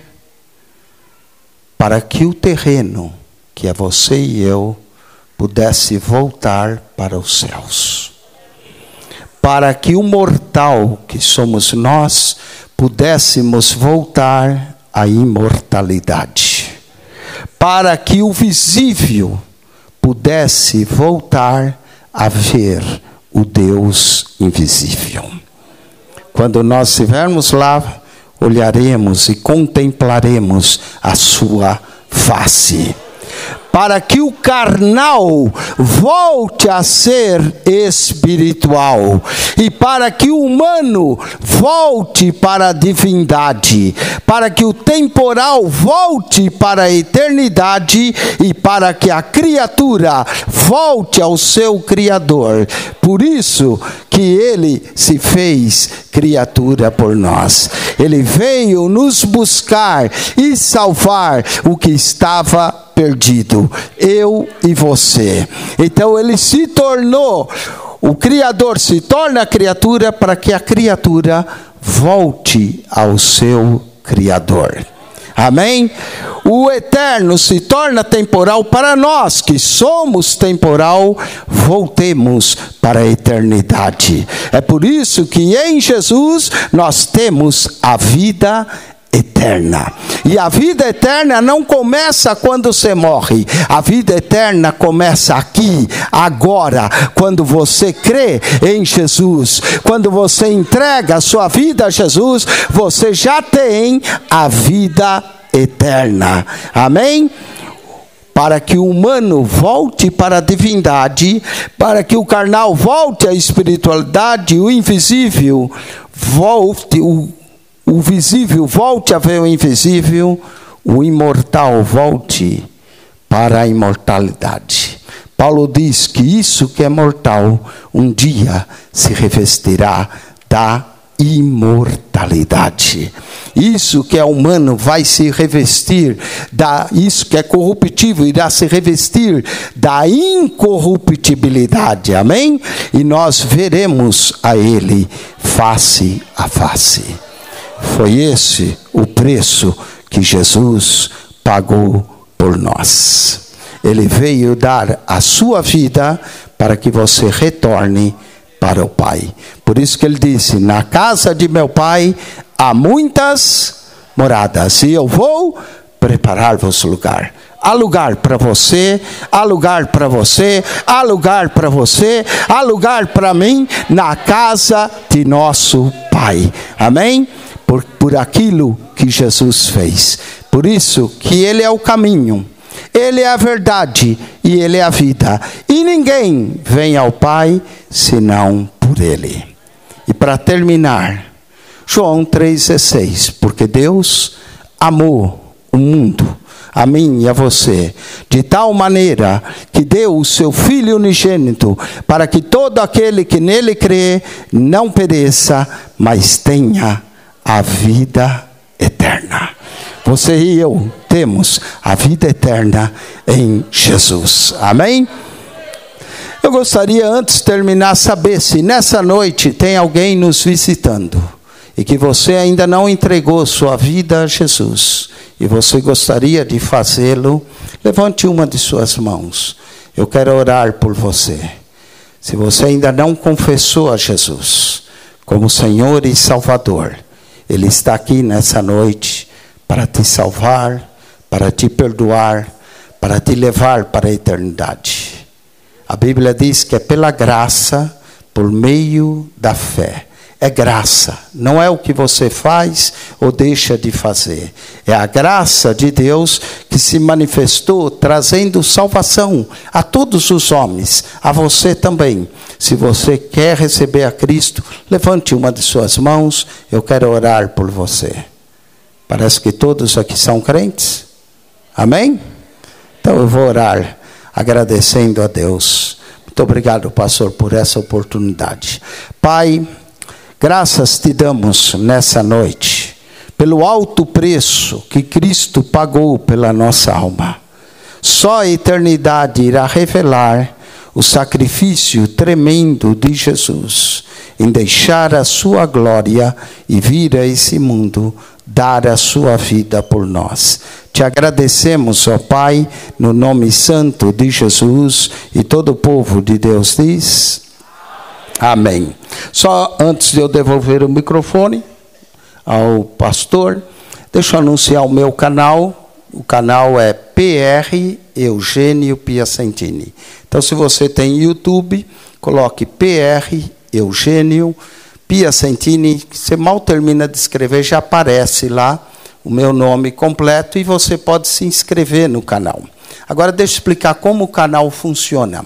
Para que o terreno, que é você e eu, pudesse voltar para os céus. Para que o mortal, que somos nós, pudéssemos voltar à imortalidade. Para que o visível pudesse voltar a ver o Deus invisível. Quando nós estivermos lá, olharemos e contemplaremos a sua face. Para que o carnal volte a ser espiritual. E para que o humano volte para a divindade. Para que o temporal volte para a eternidade. E para que a criatura volte ao seu Criador. Por isso que ele se fez criatura por nós. Ele veio nos buscar e salvar o que estava perdido, eu e você. Então ele se tornou, o Criador se torna a criatura para que a criatura volte ao seu Criador. Amém? O eterno se torna temporal para nós, que somos temporal, voltemos para a eternidade. É por isso que em Jesus nós temos a vida eterna. E a vida eterna não começa quando você morre. A vida eterna começa aqui, agora, quando você crê em Jesus. Quando você entrega a sua vida a Jesus, você já tem a vida eterna. Amém? para que o humano volte para a divindade, para que o carnal volte à espiritualidade, o invisível volte, o visível volte a ver o invisível, o imortal volte para a imortalidade. Paulo diz que isso que é mortal, um dia se revestirá da imortalidade. Isso que é humano vai se revestir isso que é corruptível irá se revestir da incorruptibilidade. Amém? E nós veremos a ele face a face. Foi esse o preço que Jesus pagou por nós. Ele veio dar a sua vida para que você retorne para o Pai. Por isso que ele disse: na casa de meu Pai há muitas moradas, e eu vou preparar-vos lugar. Há lugar para você, há lugar para você, há lugar para você, há lugar para mim na casa de nosso Pai. Amém? Por aquilo que Jesus fez. Por isso que Ele é o caminho, Ele é a verdade e Ele é a vida. E ninguém vem ao Pai senão por Ele. E para terminar, João 3,16. Porque Deus amou o mundo, a mim e a você, de tal maneira que deu o seu Filho unigênito, para que todo aquele que nele crê não pereça, mas tenha a vida eterna. Você e eu temos a vida eterna em Jesus. Amém? Eu gostaria, antes de terminar, saber se nessa noite tem alguém nos visitando e que você ainda não entregou sua vida a Jesus e você gostaria de fazê-lo. Levante uma de suas mãos. Eu quero orar por você. Se você ainda não confessou a Jesus como Senhor e Salvador, Ele está aqui nessa noite para te salvar, para te perdoar, para te levar para a eternidade. A Bíblia diz que é pela graça, por meio da fé. É graça, não é o que você faz ou deixa de fazer. É a graça de Deus que se manifestou trazendo salvação a todos os homens, a você também. Se você quer receber a Cristo, levante uma de suas mãos, eu quero orar por você. Parece que todos aqui são crentes. Amém? Então eu vou orar agradecendo a Deus. Muito obrigado, pastor, por essa oportunidade. Pai, graças te damos nessa noite, pelo alto preço que Cristo pagou pela nossa alma. Só a eternidade irá revelar o sacrifício tremendo de Jesus, em deixar a sua glória e vir a esse mundo, dar a sua vida por nós. Te agradecemos, ó Pai, no nome santo de Jesus, e todo o povo de Deus diz... Amém. Só antes de eu devolver o microfone ao pastor, deixa eu anunciar o meu canal. O canal é PR Eugênio Piacentini. Então, se você tem YouTube, coloque PR Eugênio Piacentini. Você mal termina de escrever, já aparece lá o meu nome completo e você pode se inscrever no canal. Agora, deixa eu explicar como o canal funciona.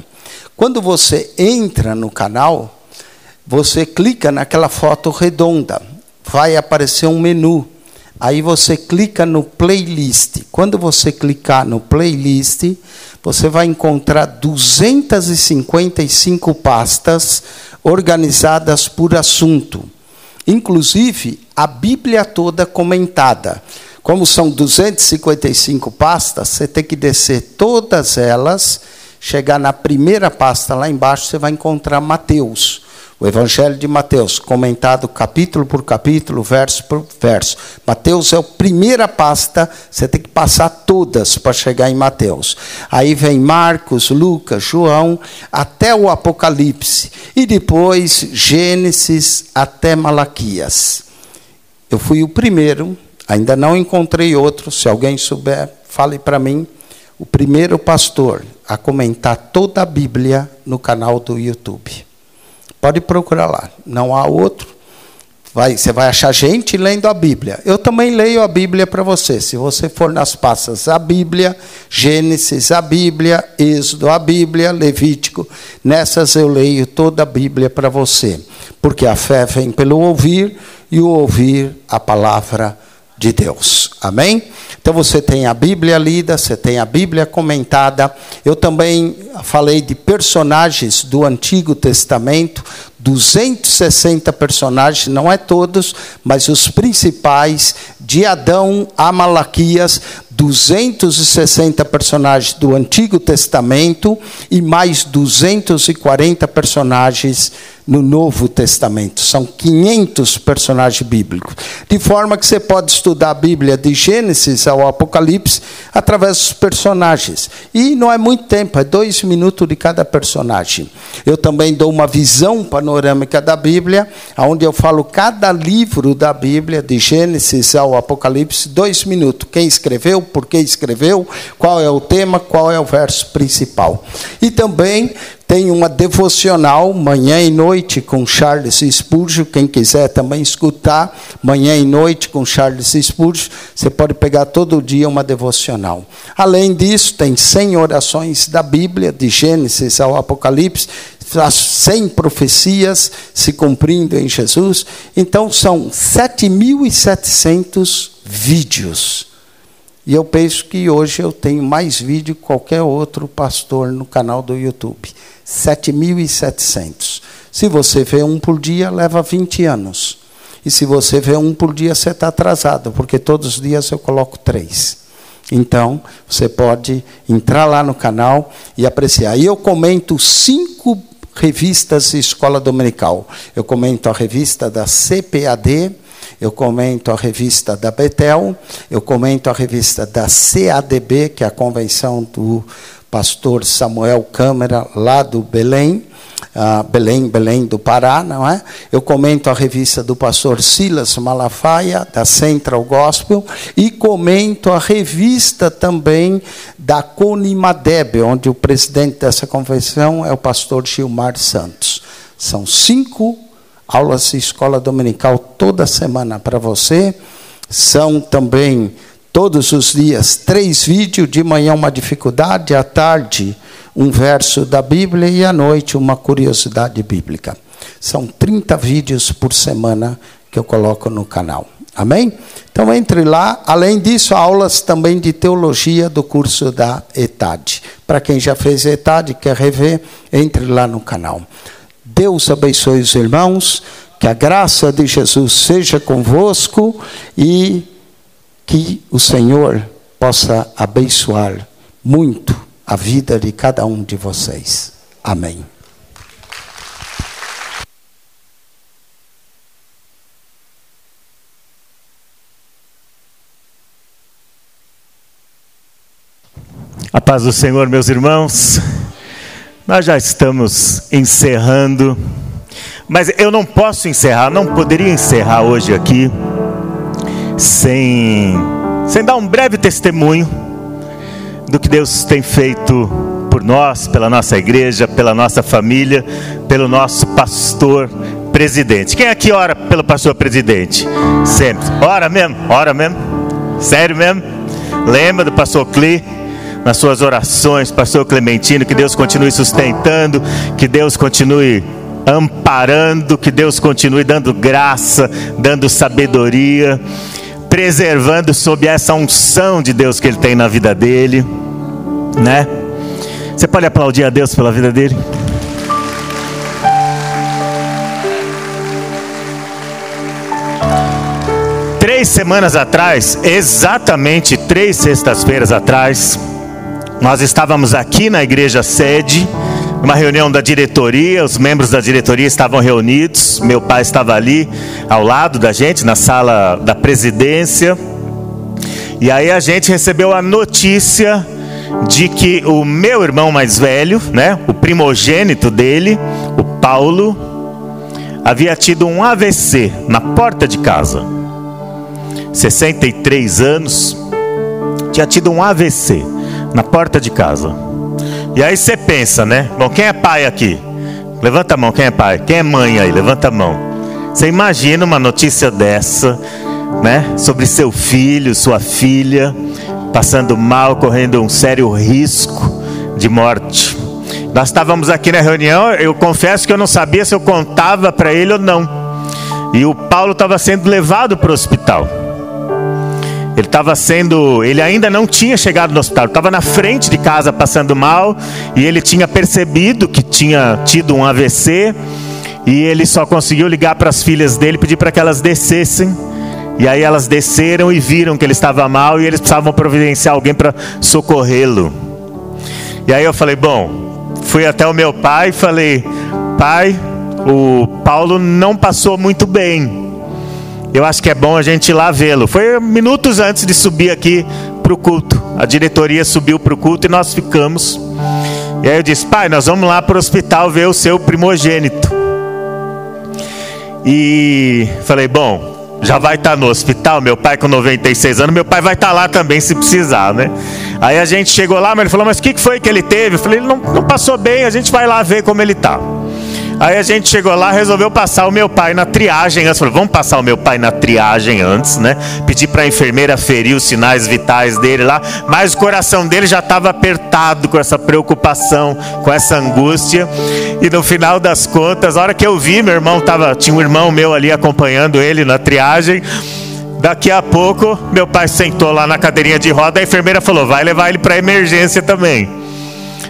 Quando você entra no canal, você clica naquela foto redonda, vai aparecer um menu. Aí você clica no playlist. Quando você clicar no playlist, você vai encontrar 255 pastas organizadas por assunto. Inclusive, a Bíblia toda comentada. Como são 255 pastas, você tem que descer todas elas, chegar na primeira pasta lá embaixo, você vai encontrar Mateus. O Evangelho de Mateus, comentado capítulo por capítulo, verso por verso. Mateus é a primeira pasta, você tem que passar todas para chegar em Mateus. Aí vem Marcos, Lucas, João, até o Apocalipse. E depois Gênesis até Malaquias. Eu fui o primeiro, ainda não encontrei outro, se alguém souber, fale para mim. O primeiro pastor a comentar toda a Bíblia no canal do YouTube. Pode procurar lá, não há outro. Você vai achar gente lendo a Bíblia. Eu também leio a Bíblia para você. Se você for nas pastas, a Bíblia, Gênesis, a Bíblia, Êxodo, a Bíblia, Levítico. Nessas eu leio toda a Bíblia para você. Porque a fé vem pelo ouvir, e o ouvir a palavra de Deus. Amém? Então você tem a Bíblia lida, você tem a Bíblia comentada. Eu também falei de personagens do Antigo Testamento, 260 personagens, não é todos, mas os principais, de Adão a Malaquias, 260 personagens do Antigo Testamento e mais 240 personagens no Novo Testamento. São 500 personagens bíblicos. De forma que você pode estudar a Bíblia de Gênesis ao Apocalipse através dos personagens. E não é muito tempo, é 2 minutos de cada personagem. Eu também dou uma visão panorâmica da Bíblia, onde eu falo cada livro da Bíblia, de Gênesis ao Apocalipse, 2 minutos. Quem escreveu, por que escreveu, qual é o tema, qual é o verso principal. E também tem uma devocional, manhã e noite, com Charles Spurgeon. Quem quiser também escutar, manhã e noite, com Charles Spurgeon. Você pode pegar todo dia uma devocional. Além disso, tem 100 orações da Bíblia, de Gênesis ao Apocalipse, as 100 profecias se cumprindo em Jesus. Então, são 7.700 vídeos. E eu penso que hoje eu tenho mais vídeo que qualquer outro pastor no canal do YouTube. 7.700. Se você vê um por dia, leva 20 anos. E se você vê um por dia, você está atrasado, porque todos os dias eu coloco 3. Então, você pode entrar lá no canal e apreciar. E eu comento 5 revistas de escola dominical. Eu comento a revista da CPAD, eu comento a revista da Betel, eu comento a revista da CADB, que é a convenção do pastor Samuel Câmara, lá do Belém, Belém do Pará, não é? Eu comento a revista do pastor Silas Malafaia, da Central Gospel, e comento a revista também da Conimadeb, onde o presidente dessa convenção é o pastor Gilmar Santos. São 5 aulas de escola dominical toda semana para você. São também todos os dias 3 vídeos, de manhã uma dificuldade, à tarde um verso da Bíblia e à noite uma curiosidade bíblica. São 30 vídeos por semana que eu coloco no canal. Amém? Então entre lá. Além disso, aulas também de teologia do curso da ETAD. Para quem já fez ETAD e quer rever, entre lá no canal. Deus abençoe os irmãos, que a graça de Jesus seja convosco e que o Senhor possa abençoar muito a vida de cada um de vocês. Amém. A paz do Senhor, meus irmãos. Nós já estamos encerrando, mas eu não posso encerrar, não poderia encerrar hoje aqui sem dar um breve testemunho do que Deus tem feito por nós, pela nossa igreja, pela nossa família, pelo nosso pastor presidente. Quem aqui ora pelo pastor presidente? Sempre. Ora mesmo? Sério mesmo? Lembra do pastor Cli? Nas suas orações, pastor Clementino, que Deus continue sustentando, que Deus continue amparando, que Deus continue dando graça, dando sabedoria, preservando sob essa unção de Deus que Ele tem na vida dele, né? Você pode aplaudir a Deus pela vida dele? Três semanas atrás, exatamente 3 sextas-feiras atrás, nós estávamos aqui na igreja sede, uma reunião da diretoria, os membros da diretoria estavam reunidos, meu pai estava ali ao lado da gente, na sala da presidência, e aí a gente recebeu a notícia de que o meu irmão mais velho, né, o primogênito dele, o Paulo, havia tido um AVC na porta de casa. 63 anos, tinha tido um AVC na porta de casa. E aí você pensa, né? Bom, quem é pai aqui? Levanta a mão, quem é pai? Quem é mãe aí? Levanta a mão. Você imagina uma notícia dessa, né? Sobre seu filho, sua filha, passando mal, correndo um sério risco de morte. Nós estávamos aqui na reunião, eu confesso que eu não sabia se eu contava para ele ou não. E o Paulo estava sendo levado para o hospital. Ele ainda não tinha chegado no hospital, estava na frente de casa passando mal, e ele tinha percebido que tinha tido um AVC, e ele só conseguiu ligar para as filhas dele, pedir para que elas descessem, e aí elas desceram e viram que ele estava mal, e eles precisavam providenciar alguém para socorrê-lo. E aí eu falei, bom, fui até o meu pai e falei, pai, o Paulo não passou muito bem. Eu acho que é bom a gente ir lá vê-lo. Foi minutos antes de subir aqui para o culto. A diretoria subiu para o culto e nós ficamos. E aí eu disse, pai, nós vamos lá para o hospital ver o seu primogênito. E falei, bom, já vai estar no hospital, meu pai com 96 anos, meu pai vai estar lá também se precisar, né? Aí a gente chegou lá, mas ele falou, mas o que foi que ele teve? Eu falei, ele não passou bem, a gente vai lá ver como ele está. Aí a gente chegou lá, resolveu passar o meu pai na triagem antes. Falou, vamos passar o meu pai na triagem antes, né? Pedi para a enfermeira ferir os sinais vitais dele lá. Mas o coração dele já estava apertado com essa preocupação, com essa angústia. E no final das contas, a hora que eu vi, meu irmão tinha um irmão meu ali acompanhando ele na triagem. Daqui a pouco, meu pai sentou lá na cadeirinha de roda. A enfermeira falou, vai levar ele para a emergência também.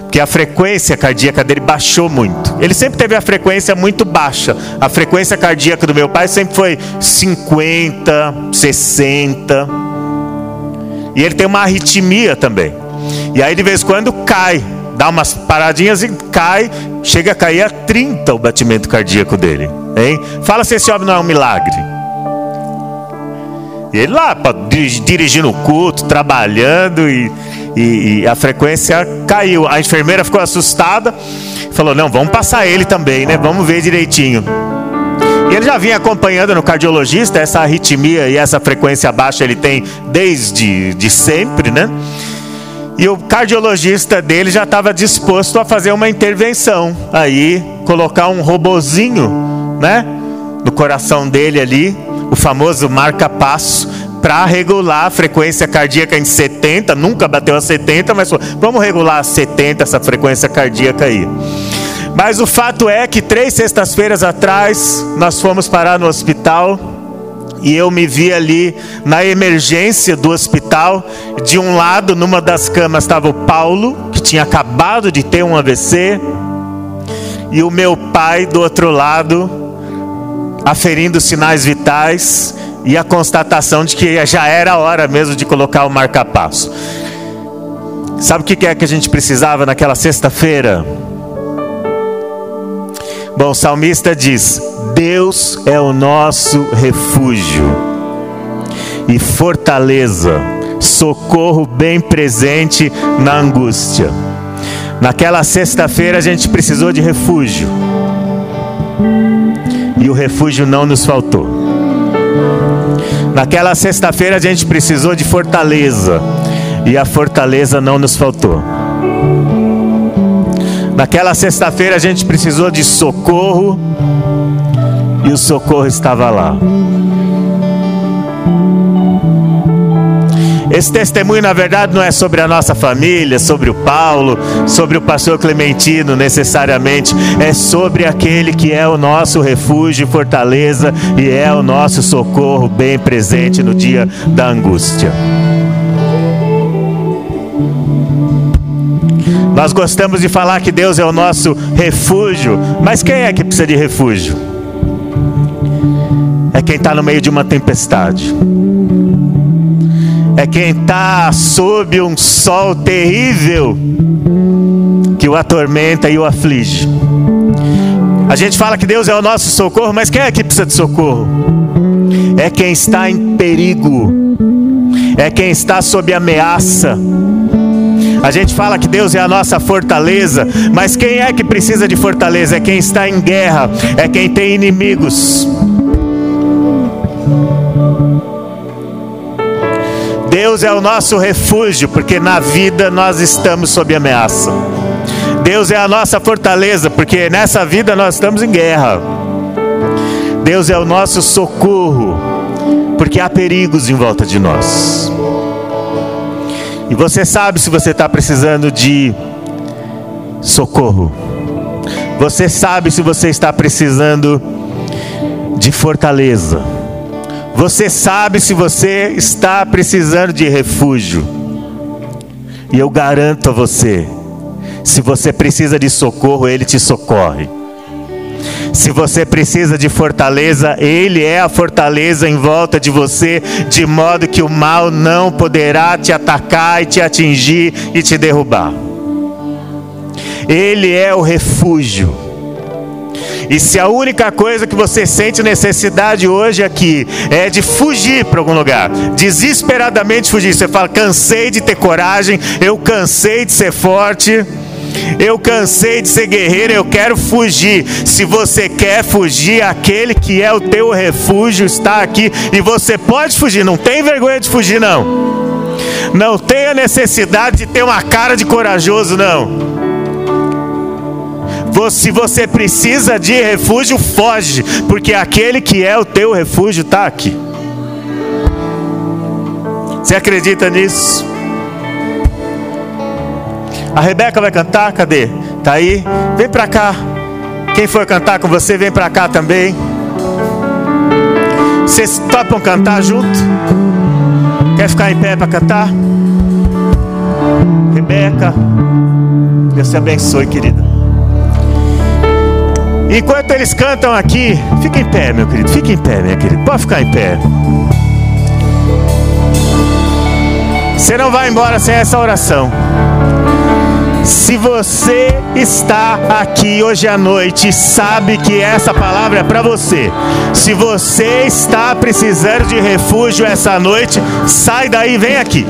Porque a frequência cardíaca dele baixou muito. Ele sempre teve a frequência muito baixa. A frequência cardíaca do meu pai sempre foi 50, 60. E ele tem uma arritmia também. E aí de vez em quando cai. Dá umas paradinhas e cai. Chega a cair a 30 o batimento cardíaco dele. Hein? Fala se esse homem não é um milagre. E ele lá dirigindo o culto, trabalhando e a frequência caiu. A enfermeira ficou assustada, falou, não, vamos passar ele também, né? Vamos ver direitinho. E ele já vinha acompanhando no cardiologista, essa arritmia e essa frequência baixa ele tem desde sempre, né? E o cardiologista dele já estava disposto a fazer uma intervenção. Aí, colocar um robozinho, né? No coração dele ali, o famoso marca-passo, para regular a frequência cardíaca em 70, nunca bateu a 70, mas vamos regular a 70, essa frequência cardíaca aí. Mas o fato é que 3 sextas-feiras atrás, nós fomos parar no hospital, e eu me vi ali na emergência do hospital. De um lado, numa das camas, estava o Paulo, que tinha acabado de ter um AVC, e o meu pai do outro lado, aferindo sinais vitais, e a constatação de que já era a hora mesmo de colocar o marca-passo. Sabe o que é que a gente precisava naquela sexta-feira? Bom, o salmista diz, Deus é o nosso refúgio e fortaleza, socorro bem presente na angústia. Naquela sexta-feira a gente precisou de refúgio, e o refúgio não nos faltou. Naquela sexta-feira a gente precisou de fortaleza, e a fortaleza não nos faltou. Naquela sexta-feira a gente precisou de socorro, e o socorro estava lá. Esse testemunho, na verdade, não é sobre a nossa família, sobre o Paulo, sobre o pastor Clementino necessariamente. É sobre aquele que é o nosso refúgio e fortaleza, e é o nosso socorro bem presente no dia da angústia. Nós gostamos de falar que Deus é o nosso refúgio, mas quem é que precisa de refúgio? É quem está no meio de uma tempestade. É quem está sob um sol terrível que o atormenta e o aflige. A gente fala que Deus é o nosso socorro, mas quem é que precisa de socorro? É quem está em perigo. É quem está sob ameaça. A gente fala que Deus é a nossa fortaleza, mas quem é que precisa de fortaleza? É quem está em guerra, é quem tem inimigos. Deus é o nosso refúgio, porque na vida nós estamos sob ameaça. Deus é a nossa fortaleza, porque nessa vida nós estamos em guerra. Deus é o nosso socorro, porque há perigos em volta de nós. E você sabe se você está precisando de socorro. Você sabe se você está precisando de fortaleza. Você sabe se você está precisando de refúgio. E eu garanto a você, se você precisa de socorro, Ele te socorre. Se você precisa de fortaleza, Ele é a fortaleza em volta de você, de modo que o mal não poderá te atacar e te atingir e te derrubar. Ele é o refúgio. E se a única coisa que você sente necessidade hoje aqui é de fugir para algum lugar, desesperadamente fugir, você fala, cansei de ter coragem, eu cansei de ser forte, eu cansei de ser guerreiro, eu quero fugir. Se você quer fugir, aquele que é o teu refúgio está aqui e você pode fugir, não tem vergonha de fugir não. Não tenha necessidade de ter uma cara de corajoso não. Se você precisa de refúgio, foge, porque aquele que é o teu refúgio está aqui. Você acredita nisso? A Rebeca vai cantar? Cadê? Tá aí? Vem pra cá. Quem for cantar com você, vem pra cá também. Vocês topam cantar junto? Quer ficar em pé para cantar? Rebeca, Deus te abençoe, querida. Enquanto eles cantam aqui, fica em pé, meu querido, fica em pé, minha querida, pode ficar em pé. Você não vai embora sem essa oração. Se você está aqui hoje à noite, sabe que essa palavra é para você. Se você está precisando de refúgio essa noite, sai daí e vem aqui.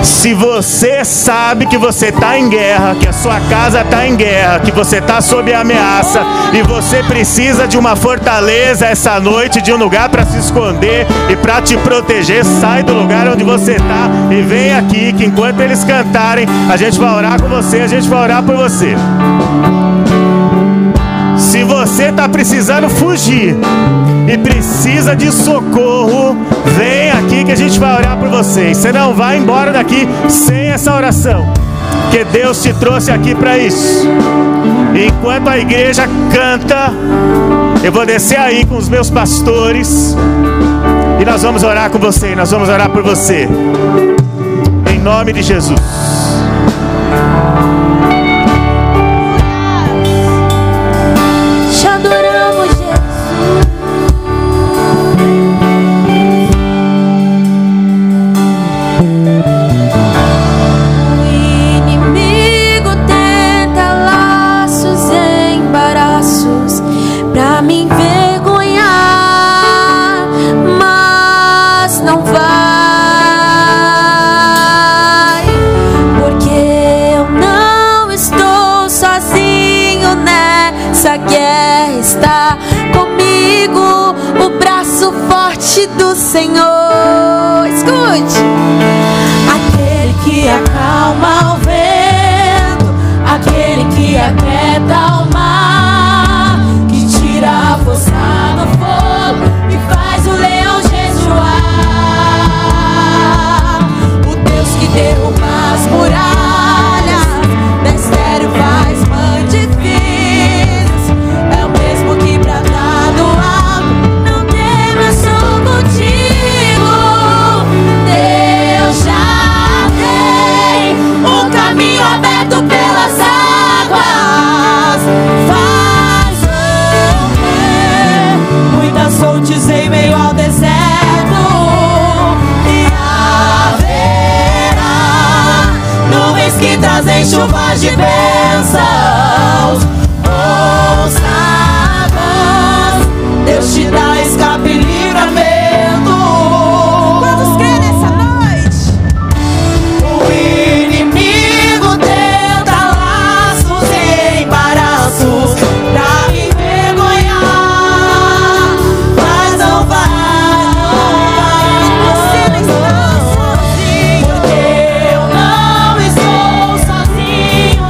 Se você sabe que você está em guerra, que a sua casa está em guerra, que você está sob ameaça e você precisa de uma fortaleza essa noite, de um lugar para se esconder e para te proteger, sai do lugar onde você está e vem aqui, que enquanto eles cantarem, a gente vai orar com você, a gente vai orar por você. Se você está precisando fugir e precisa de socorro, vem aqui que a gente vai orar por vocês. Você não vai embora daqui sem essa oração, porque Deus te trouxe aqui para isso. E enquanto a igreja canta, eu vou descer aí com os meus pastores e nós vamos orar com você, nós vamos orar por você, em nome de Jesus. Te adoramos, Jesus. O inimigo tenta laços e embaraços pra me envergonhar, mas não vai, porque eu não estou sozinho nessa guerra, está comigo o braço forte do Senhor. Escute. Aquele que acalma o vento, aquele que aquieta o mar, que tira a força do fogo e faz o leão jejuar. O Deus que derruba as muralhas, mistério faz mãe de filhos, é o mesmo que brada do alto, não temas, sou contigo. Deus já tem um caminho aberto pelas águas, faz chover muitas fontes em meio ao deserto, e haverá nuvens que trazem chuvas de bênçãos. Ouça a voz, Deus te dá escape e livramento. Quantos querem nessa noite? O inimigo tenta laços e embaraços pra me envergonhar, mas não vai. Você não está sozinho, porque eu não estou sozinho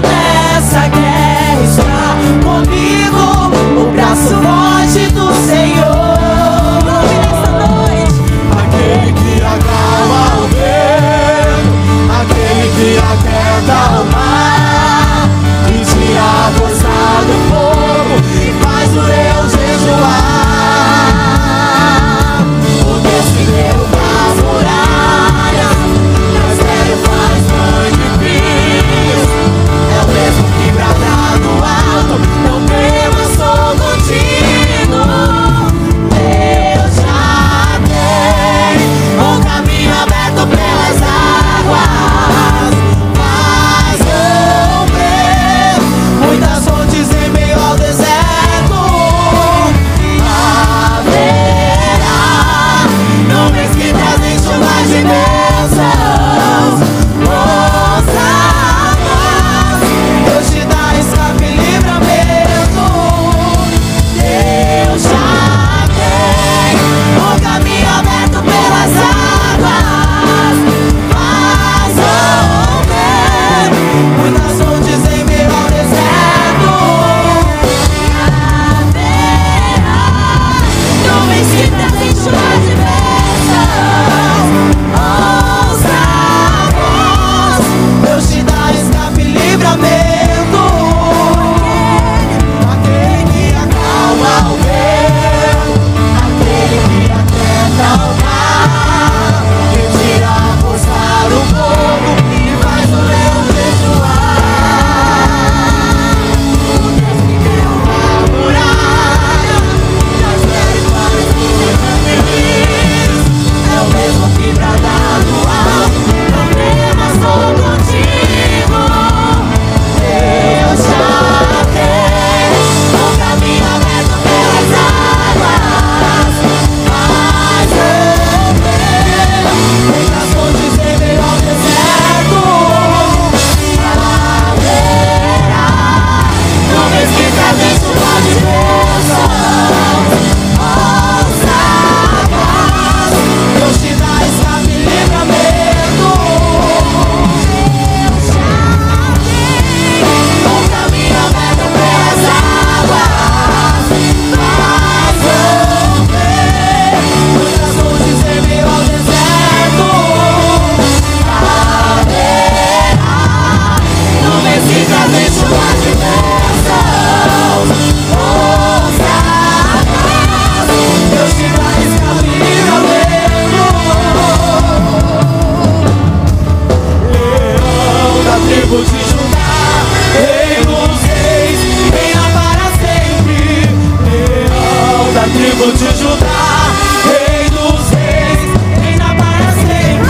tribo de Judá, Rei dos reis, reina para sempre.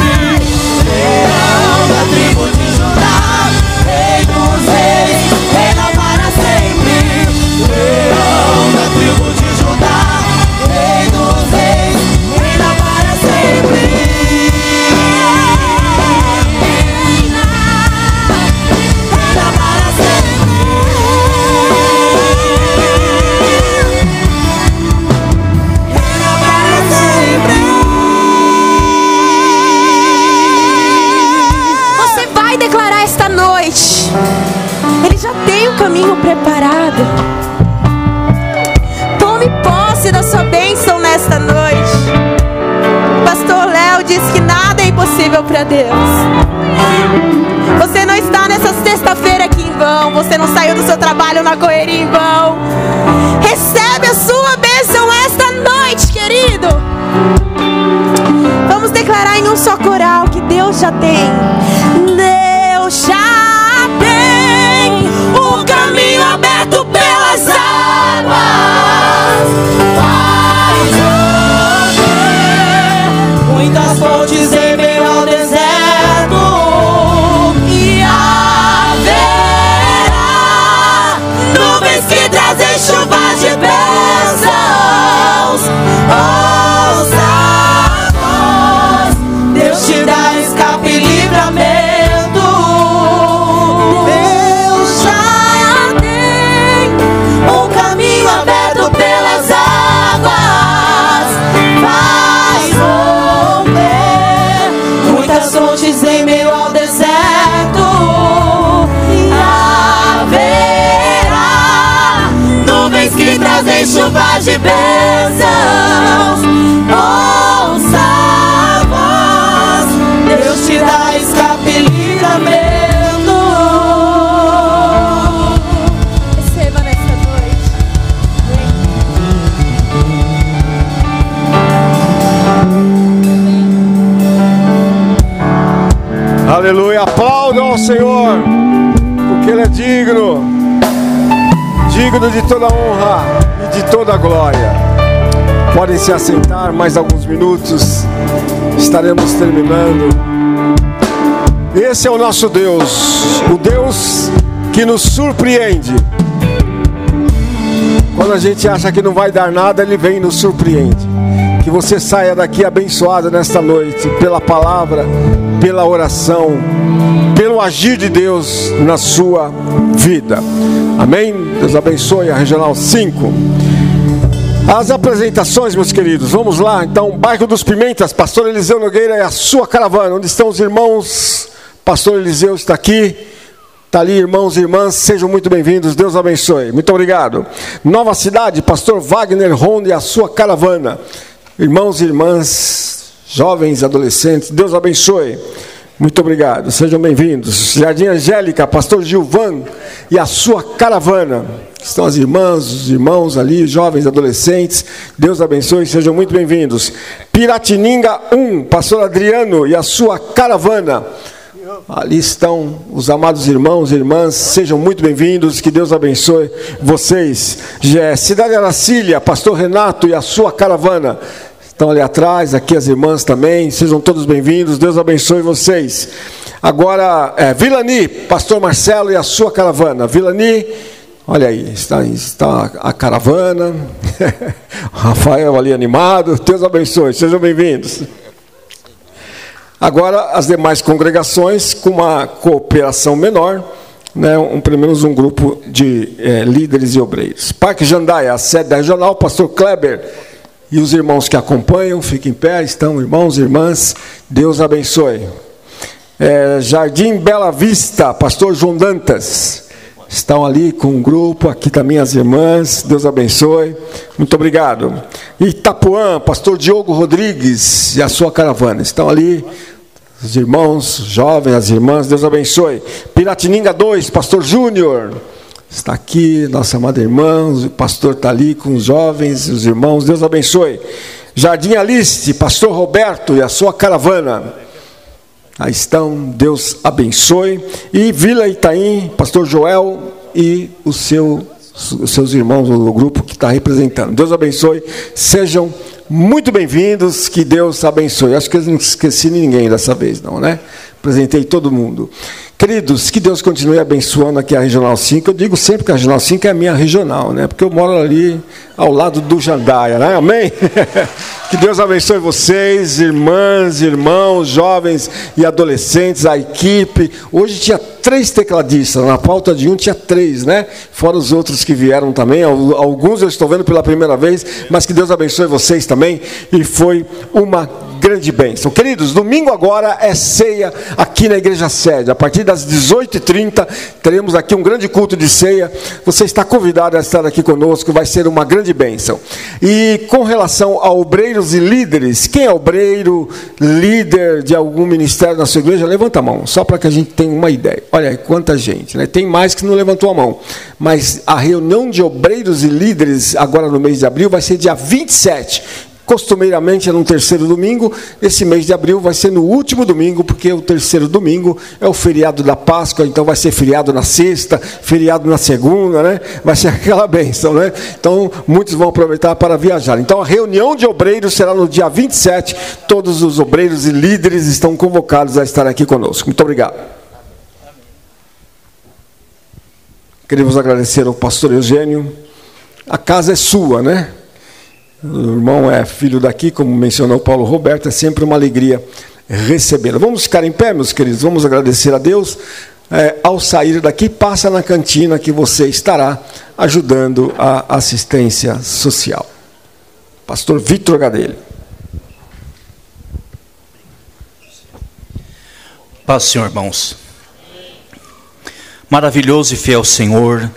Leão da tribo de Judá, Rei dos reis, reina para sempre. Leão da tribo de Judá, Rei dos reis, reina para sempre. Ele já tem um caminho preparado. Tome posse da sua bênção nesta noite. Pastor Léo diz que nada é impossível para Deus. Você não está nessa sexta-feira aqui em vão. Você não saiu do seu trabalho na correria em vão. Recebe a sua bênção esta noite, querido. Vamos declarar em um só coral que Deus já tem. Deus já tem o caminho aberto pelas águas. Faz chover muitas fontes em meio ao deserto, e haverá nuvens que trazem chuvas de bênçãos. Ouça a voz, Deus te dá escape e livramento. Em meio ao deserto, e haverá nuvens que trazem chuvas de bênçãos. Ouça a voz, Deus te dá escape e livramento. Receba nesta noite. Aleluia, aplaudam ao Senhor, porque Ele é digno, digno de toda honra e de toda glória. Podem se assentar, mais alguns minutos, estaremos terminando. Esse é o nosso Deus, o Deus que nos surpreende. Quando a gente acha que não vai dar nada, Ele vem e nos surpreende. Que você saia daqui abençoado nesta noite, pela palavra, pela oração, pelo agir de Deus na sua vida. Amém? Deus abençoe a Regional 5. As apresentações, meus queridos, vamos lá. Então, Bairro dos Pimentas, Pastor Eliseu Nogueira e a sua caravana. Onde estão os irmãos? Pastor Eliseu está aqui. Está ali, irmãos e irmãs, sejam muito bem-vindos, Deus abençoe. Muito obrigado. Nova Cidade, Pastor Wagner Ronde e a sua caravana. Irmãos e irmãs, jovens, adolescentes, Deus abençoe. Muito obrigado, sejam bem-vindos. Jardim Angélica, Pastor Gilvan e a sua caravana. Estão as irmãs, os irmãos ali, jovens, adolescentes. Deus abençoe, sejam muito bem-vindos. Piratininga 1, Pastor Adriano e a sua caravana. Ali estão os amados irmãos e irmãs, sejam muito bem-vindos, que Deus abençoe vocês. Cidade Aracília, Pastor Renato e a sua caravana. Estão ali atrás, aqui as irmãs também, sejam todos bem-vindos, Deus abençoe vocês. Agora, Vilani, Pastor Marcelo e a sua caravana. Vilani, olha aí, está a caravana. Rafael ali animado, Deus abençoe, sejam bem-vindos. Agora, as demais congregações, com uma cooperação menor, né, pelo menos um grupo de líderes e obreiros. Parque Jandaia, a sede da regional, Pastor Kleber e os irmãos que acompanham, fiquem em pé, estão irmãos e irmãs, Deus abençoe. Jardim Bela Vista, Pastor João Dantas, estão ali com um grupo, aqui também as irmãs, Deus abençoe, muito obrigado. Itapuã, Pastor Diogo Rodrigues e a sua caravana, estão ali os irmãos, jovens, as irmãs, Deus abençoe. Piratininga 2, Pastor Júnior, está aqui, nossa amada irmã, o pastor está ali com os jovens, os irmãos, Deus abençoe. Jardim Alice, Pastor Roberto e a sua caravana, aí estão, Deus abençoe. E Vila Itaim, Pastor Joel e os seus irmãos, o grupo que está representando. Deus abençoe, sejam muito bem-vindos, que Deus abençoe. Acho que eu não esqueci ninguém dessa vez, não, né? Apresentei todo mundo. Queridos, que Deus continue abençoando aqui a Regional 5. Eu digo sempre que a Regional 5 é a minha regional, né? Porque eu moro ali ao lado do Jandaia, né? Amém? Que Deus abençoe vocês, irmãs, irmãos, jovens e adolescentes, a equipe. Hoje tinha 3 tecladistas, na pauta de um tinha 3, né? Fora os outros que vieram também. Alguns eu estou vendo pela primeira vez, mas que Deus abençoe vocês também. E foi uma grande bênção. Queridos, domingo agora é ceia aqui na Igreja Sede. A partir das 18h30 teremos aqui um grande culto de ceia. Você está convidado a estar aqui conosco, vai ser uma grande bênção. E com relação a obreiros e líderes, quem é obreiro, líder de algum ministério na sua igreja? Levanta a mão, só para que a gente tenha uma ideia. Olha aí, quanta gente, né? Tem mais que não levantou a mão. Mas a reunião de obreiros e líderes agora no mês de abril vai ser dia 27. Costumeiramente é no terceiro domingo. Esse mês de abril vai ser no último domingo, porque o terceiro domingo é o feriado da Páscoa, então vai ser feriado na sexta, feriado na segunda, né? Vai ser aquela bênção, né? Então muitos vão aproveitar para viajar. Então a reunião de obreiros será no dia 27. Todos os obreiros e líderes estão convocados a estar aqui conosco. Muito obrigado. Queremos agradecer ao pastor Eugênio. A casa é sua, né? O irmão é filho daqui, como mencionou Paulo Roberto, é sempre uma alegria recebê-lo. Vamos ficar em pé, meus queridos, vamos agradecer a Deus. Ao sair daqui, passa na cantina que você estará ajudando a assistência social. Pastor Vitor Gadelho. Paz, Senhor, irmãos. Maravilhoso e fiel Senhor,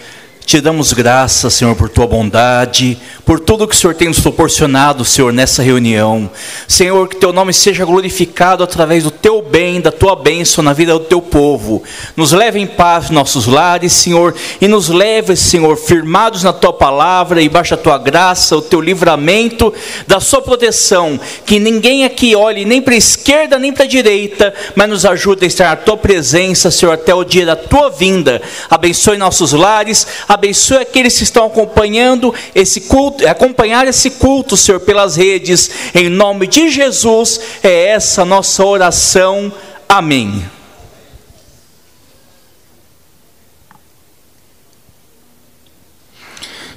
te damos graças, Senhor, por tua bondade, por tudo que o Senhor tem nos proporcionado, Senhor, nessa reunião. Senhor, que teu nome seja glorificado através do teu bem, da tua bênção na vida do teu povo. Nos leve em paz nos nossos lares, Senhor, e nos leve, Senhor, firmados na tua palavra, e baixa a tua graça, o teu livramento, da sua proteção. Que ninguém aqui olhe nem para a esquerda nem para a direita, mas nos ajude a estar na tua presença, Senhor, até o dia da tua vinda. Abençoe nossos lares, abençoe aqueles que estão acompanhando esse culto, acompanhar esse culto, Senhor, pelas redes. Em nome de Jesus, é essa a nossa oração. Amém.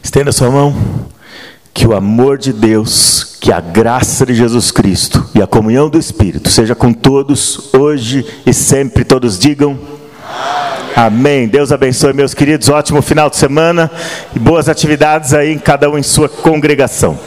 Estenda sua mão. Que o amor de Deus, que a graça de Jesus Cristo e a comunhão do Espírito seja com todos, hoje e sempre. Todos digam amém. Deus abençoe, meus queridos. Ótimo final de semana e boas atividades aí, cada um em sua congregação.